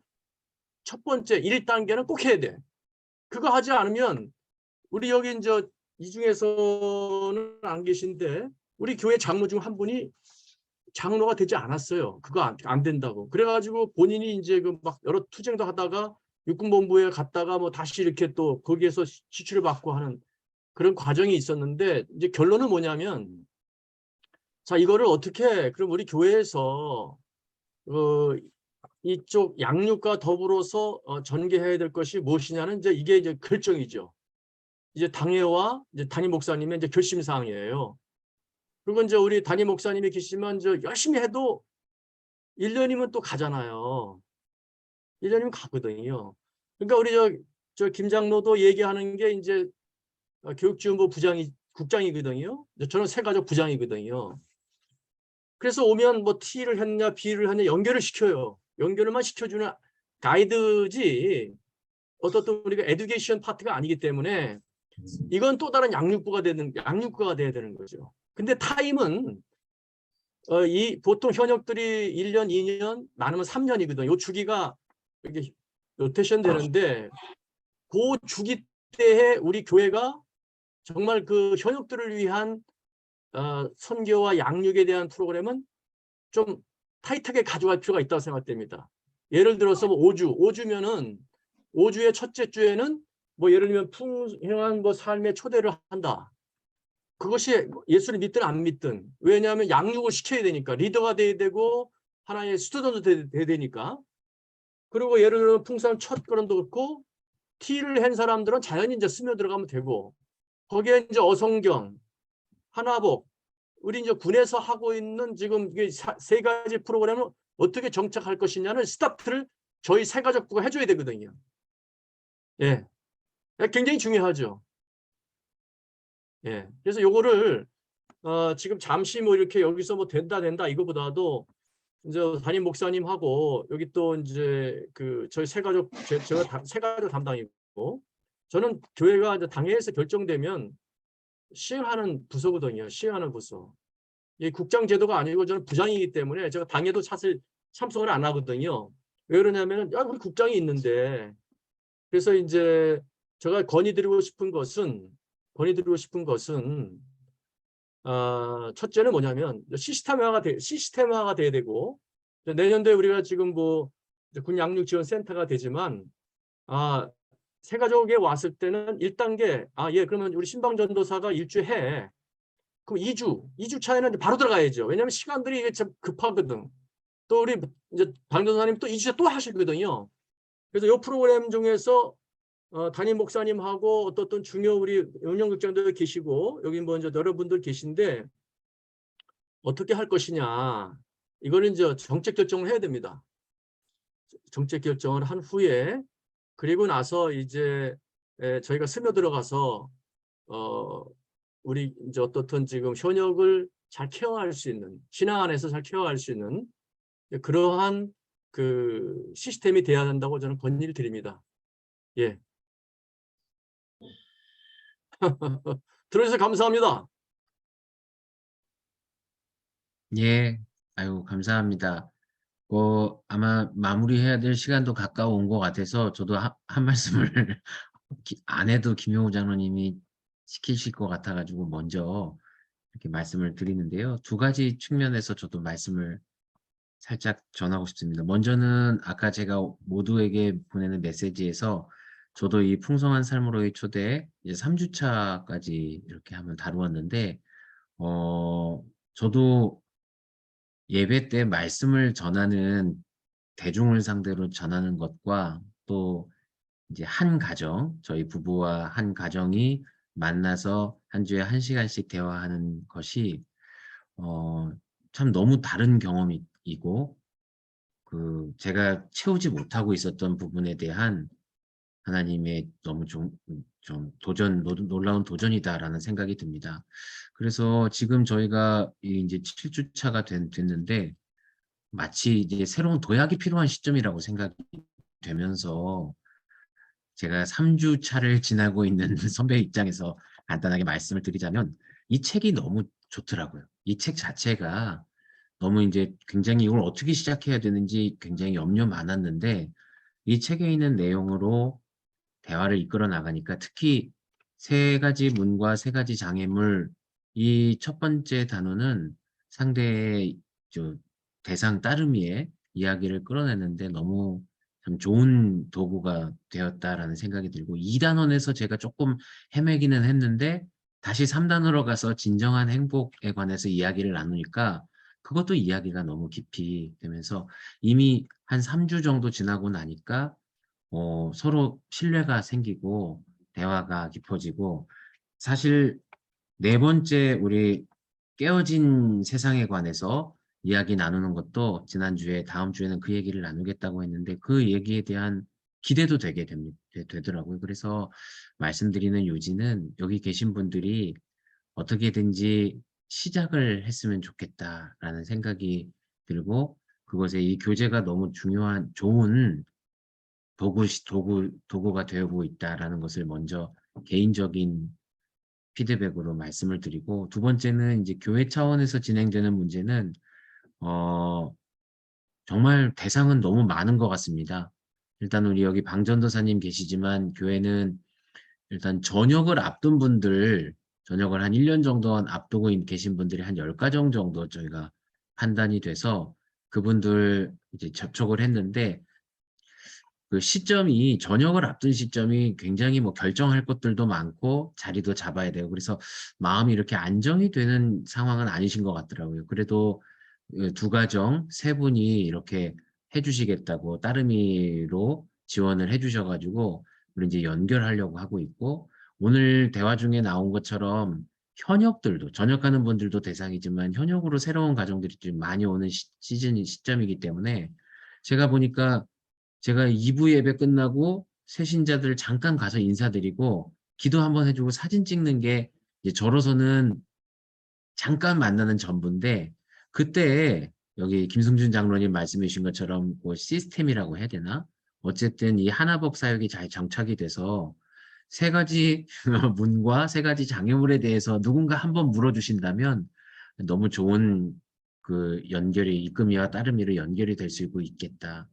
첫 번째 1단계는 꼭 해야 돼. 그거 하지 않으면 우리 여기 이 중에서는 안 계신데 우리 교회 장로 중 한 분이 장로가 되지 않았어요. 그거 안 된다고. 그래가지고 본인이 이제 막 여러 투쟁도 하다가 육군본부에 갔다가 다시 이렇게 또 거기에서 지출을 받고 하는 그런 과정이 있었는데 이제 결론은 뭐냐면 자 이거를 어떻게 그럼 우리 교회에서 이쪽 양육과 더불어서 전개해야 될 것이 무엇이냐는 이게 이제 결정이죠. 이제 당회와 이제 담임 목사님의 이제 결심 사항이에요. 그리고 이제 우리 담임 목사님이 계시면 열심히 해도 1년이면 또 가잖아요. 1년이면 가거든요. 그러니까 우리 김 장로도 얘기하는 게 이제 교육지원부 국장이거든요. 저는 세가족 부장이거든요. 그래서 오면 T를 했냐 B를 했냐 연결을 시켜요. 연결만 시켜주는 가이드지 어떻든 우리가 에듀케이션 파트가 아니기 때문에 이건 또 다른 양육부가 돼야 되는 거죠. 근데 타임은 보통 현역들이 1년, 2년, 많으면 3년이거든요. 이 주기가 이렇게 로테이션 되는데 그 주기 때에 우리 교회가 정말 그 현역들을 위한 선교와 양육에 대한 프로그램은 좀 타이트하게 가져갈 필요가 있다고 생각됩니다. 예를 들어서 5주면은 5주의 첫째 주에는 뭐 예를 들면 풍성한 뭐 삶의 초대를 한다. 그것이 예수를 믿든 안 믿든, 왜냐하면 양육을 시켜야 되니까, 리더가 돼야 되고 하나의 스튜던트 돼야 되니까. 그리고 예를 들면 풍성 첫 걸음도 그렇고 티를 한 사람들은 자연히 이제 스며들어가면 되고, 거기에 이제 어성경, 하나복, 우리 이제 군에서 하고 있는 지금 이게 세 가지 프로그램을 어떻게 정착할 것이냐는 스타트를 저희 세가족부가 해줘야 되거든요. 예, 굉장히 중요하죠. 예, 그래서 요거를 지금 잠시 뭐 이렇게 여기서 뭐 된다 이거보다도 이제 담임 목사님하고 여기 또 이제 그 저희 세가족 제가 세가족 담당이고, 저는 교회가 이제 당회에서 결정되면 시행하는 부서거든요. 시행하는 부서. 이 국장 제도가 아니고 저는 부장이기 때문에 제가 당회도 사실 참석을 안 하거든요. 왜 그러냐면 우리 국장이 있는데. 그래서 이제 제가 건의드리고 싶은 것은 첫째는 뭐냐면 시스템화가 돼야 되고, 내년도에 우리가 지금 뭐 군 양육 지원 센터가 되지만 세가족에 왔을 때는 1단계 예 그러면 우리 신방전도사가 일주에 해. 그럼 2주 차에는 바로 들어가야죠. 왜냐하면 시간들이 이게 참 급하거든. 또 우리 이제 방전사님 또 2주째 또 하시거든요. 그래서 이 프로그램 중에서 담임 목사님하고 어떤 중요 우리 운영국장도 계시고 여기 먼저 여러분들 계신데 어떻게 할 것이냐, 이거는 이제 정책 결정을 해야 됩니다. 정책 결정을 한 후에, 그리고 나서 이제 저희가 스며들어가서 우리 이제 어떻든 지금 현역을 잘 케어할 수 있는, 신앙 안에서 잘 케어할 수 있는 그러한 그 시스템이 돼야 한다고 저는 건의를 드립니다. 예. 들어주셔서 감사합니다. 예, 아유, 감사합니다. 아마 마무리해야 될 시간도 가까워 온 것 같아서 저도 한 말씀을 안 해도 김용우 장로님이 시키실 것 같아가지고 먼저 이렇게 말씀을 드리는데요. 두 가지 측면에서 저도 말씀을 살짝 전하고 싶습니다. 먼저는 아까 제가 모두에게 보내는 메시지에서 저도 이 풍성한 삶으로의 초대 이제 3주차까지 이렇게 한번 다루었는데, 저도 예배 때 말씀을 전하는, 대중을 상대로 전하는 것과 또 이제 한 가정, 저희 부부와 한 가정이 만나서 한 주에 1시간씩 대화하는 것이 참 너무 다른 경험이고, 제가 채우지 못하고 있었던 부분에 대한 하나님의 너무 좀 놀라운 도전이다라는 생각이 듭니다. 그래서 지금 저희가 이제 7주차가 됐는데 마치 이제 새로운 도약이 필요한 시점이라고 생각이 되면서, 제가 3주차를 지나고 있는 선배 입장에서 간단하게 말씀을 드리자면, 이 책이 너무 좋더라고요. 이 책 자체가 너무 이제 굉장히 이걸 어떻게 시작해야 되는지 굉장히 염려 많았는데, 이 책에 있는 내용으로 대화를 이끌어 나가니까, 특히 3가지 문과 3가지 장애물, 이 첫 번째 단어는 상대의 대상 따르미의 이야기를 끌어내는데 너무 참 좋은 도구가 되었다라는 생각이 들고, 2단원에서 제가 조금 헤매기는 했는데 다시 3단원으로 가서 진정한 행복에 관해서 이야기를 나누니까 그것도 이야기가 너무 깊이 되면서, 이미 한 3주 정도 지나고 나니까 서로 신뢰가 생기고 대화가 깊어지고, 사실 4번째 우리 깨어진 세상에 관해서 이야기 나누는 것도 지난주에 다음 주에는 그 얘기를 나누겠다고 했는데 그 얘기에 대한 기대도 되더라고요. 그래서 말씀드리는 요지는 여기 계신 분들이 어떻게든지 시작을 했으면 좋겠다라는 생각이 들고, 그것에 이 교재가 너무 좋은 도구가 되고 있다라는 것을 먼저 개인적인 피드백으로 말씀을 드리고, 두 번째는 이제 교회 차원에서 진행되는 문제는 정말 대상은 너무 많은 것 같습니다. 일단 우리 여기 방전도사님 계시지만 교회는 일단 전역을 앞둔 분들, 전역을 한 1년 정도 앞두고 계신 분들이 한 10가정 정도 저희가 판단이 돼서 그분들 이제 접촉을 했는데, 그 시점이 저녁을 앞둔 시점이 굉장히 뭐 결정할 것들도 많고 자리도 잡아야 되고 그래서 마음이 이렇게 안정이 되는 상황은 아니신 것 같더라고요. 그래도 두 가정 세 분이 이렇게 해주시겠다고 따르미로 지원을 해주셔가지고 우리 이제 연결하려고 하고 있고 오늘 대화 중에 나온 것처럼 현역들도 전역하는 분들도 대상이지만 현역으로 새로운 가정들이 좀 많이 오는 시점이기 때문에 제가 보니까 제가 2부 예배 끝나고 새신자들 잠깐 가서 인사드리고 기도 한번 해주고 사진 찍는 게 이제 저로서는 잠깐 만나는 전부인데 그때 여기 김승준 장로님 말씀해 주신 것처럼 뭐 시스템이라고 해야 되나? 어쨌든 이 하나복 사역이 잘 정착이 돼서 세 가지 문과 세 가지 장애물에 대해서 누군가 한번 물어주신다면 너무 좋은 그 연결이 이끔이와 따르미로 연결이 될 수 있겠다.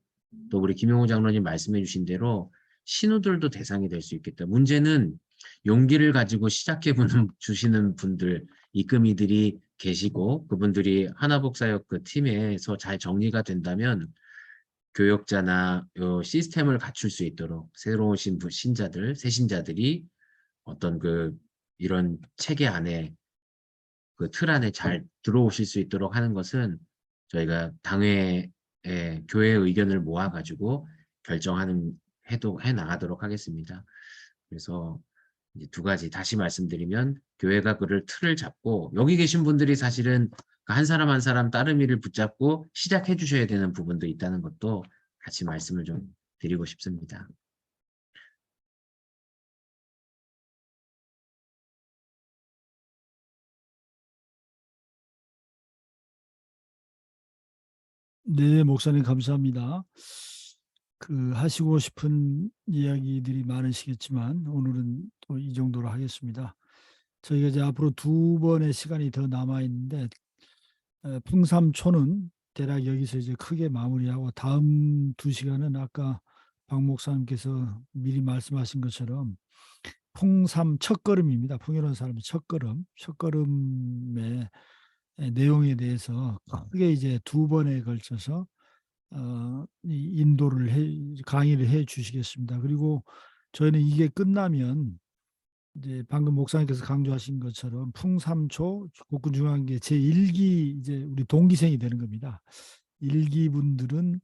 또 우리 김용호 장로님 말씀해 주신 대로 신우들도 대상이 될 수 있겠다. 문제는 용기를 가지고 시작해 주시는 분들, 이끔이들이 계시고 그분들이 하나복사역 그 팀에서 잘 정리가 된다면 교역자나 요 시스템을 갖출 수 있도록 새로운 신자들, 새신자들이 어떤 그 이런 체계 안에 그 틀 안에 잘 들어오실 수 있도록 하는 것은 저희가 당회에 교회의 의견을 모아가지고 결정하는 해 나가도록 하겠습니다. 그래서 이제 두 가지 다시 말씀드리면 교회가 그를 틀을 잡고 여기 계신 분들이 사실은 한 사람 한 사람 따르미를 붙잡고 시작해 주셔야 되는 부분도 있다는 것도 같이 말씀을 좀 드리고 싶습니다. 네, 목사님 감사합니다. 그 하시고 싶은 이야기들이 많으시겠지만 오늘은 또 이 정도로 하겠습니다. 저희가 이제 앞으로 2번의 시간이 더 남아 있는데 풍삼초는 대략 여기서 이제 크게 마무리하고 다음 2시간은 아까 박 목사님께서 미리 말씀하신 것처럼 풍삼 첫걸음입니다. 풍요로운 삶의 첫걸음, 첫걸음의 내용에 대해서 크게 이제 2번에 걸쳐서 인도를 강의를 해 주시겠습니다. 그리고 저희는 이게 끝나면 이제 방금 목사님께서 강조하신 것처럼 풍삼초 국군중앙계 제1기 이제 우리 동기생이 되는 겁니다. 1기 분들은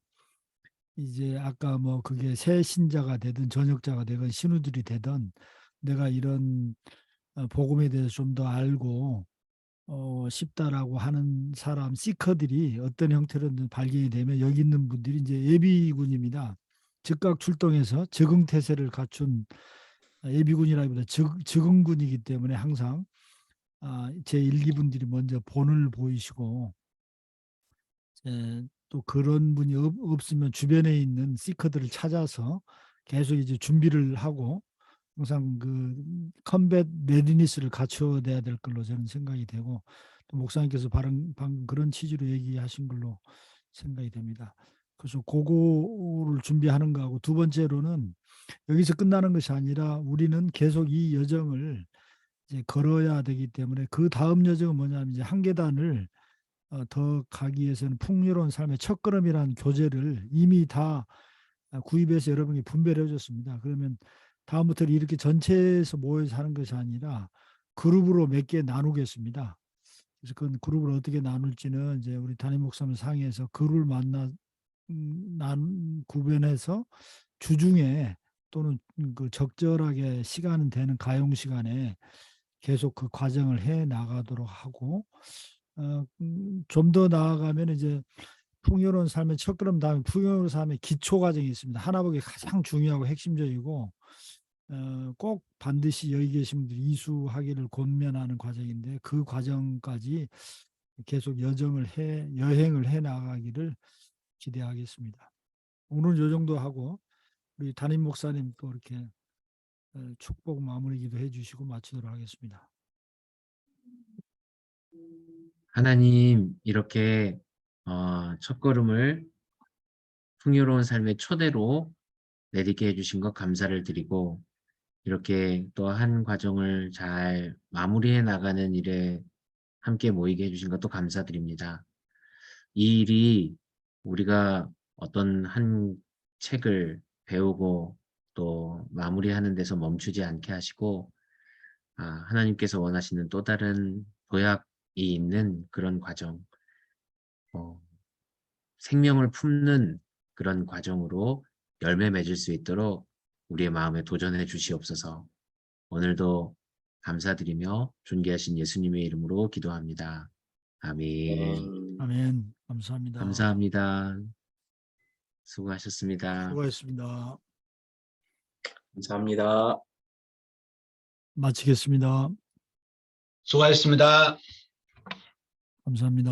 이제 아까 뭐 그게 새 신자가 되든 전역자가 되든 신우들이 되든 내가 이런 복음에 대해서 좀 더 알고 싶다라고 하는 사람 시커들이 어떤 형태로든 발견이 되면 여기 있는 분들이 이제 예비군입니다. 즉각 출동해서 적응태세를 갖춘 예비군이라기보다 적응군이기 때문에 항상 제1기 분들이 먼저 본을 보이시고 또 그런 분이 없으면 주변에 있는 시커들을 찾아서 계속 이제 준비를 하고 항상 그 컴뱃 레디니스를 갖춰야 될 걸로 저는 생각이 되고 또 목사님께서 방금 그런 취지로 얘기하신 걸로 생각이 됩니다. 그래서 그거를 준비하는 거하고 두 번째로는 여기서 끝나는 것이 아니라 우리는 계속 이 여정을 이제 걸어야 되기 때문에 그 다음 여정은 뭐냐면 이제 한 계단을 더 가기 위해서는 풍요로운 삶의 첫걸음이라는 교재를 이미 다 구입해서 여러분이 분배를 해줬습니다. 그러면 다음부터는 이렇게 전체에서 모여서 하는 것이 아니라 그룹으로 몇 개 나누겠습니다. 그래서 그 그룹을 어떻게 나눌지는 이제 우리 담임 목사님 상의해서 그룹을 구별해서 주중에 또는 그 적절하게 시간 되는 가용 시간에 계속 그 과정을 해 나가도록 하고 좀 더 나아가면 이제 풍요로운 삶의 첫걸음 다음에 풍요로운 삶의 기초 과정이 있습니다. 하나복이 가장 중요하고 핵심적이고 꼭 반드시 여기 계신 분들이 이수하기를 권면하는 과정인데 그 과정까지 계속 여행을 해 나가기를 기대하겠습니다. 오늘 이 정도 하고 우리 담임 목사님 또 이렇게 축복 마무리 기도해 주시고 마치도록 하겠습니다. 하나님 이렇게 첫걸음을 풍요로운 삶의 초대로 내딛게 해주신 것 감사를 드리고 이렇게 또 한 과정을 잘 마무리해 나가는 일에 함께 모이게 해주신 것도 감사드립니다. 이 일이 우리가 어떤 한 책을 배우고 또 마무리하는 데서 멈추지 않게 하시고 하나님께서 원하시는 또 다른 도약이 있는 그런 과정, 생명을 품는 그런 과정으로 열매 맺을 수 있도록 우리의 마음에 도전해 주시옵소서. 오늘도 감사드리며 존귀하신 예수님의 이름으로 기도합니다. 아멘. 아멘. 감사합니다. 감사합니다. 수고하셨습니다. 수고하셨습니다. 감사합니다. 마치겠습니다. 수고하셨습니다. 감사합니다.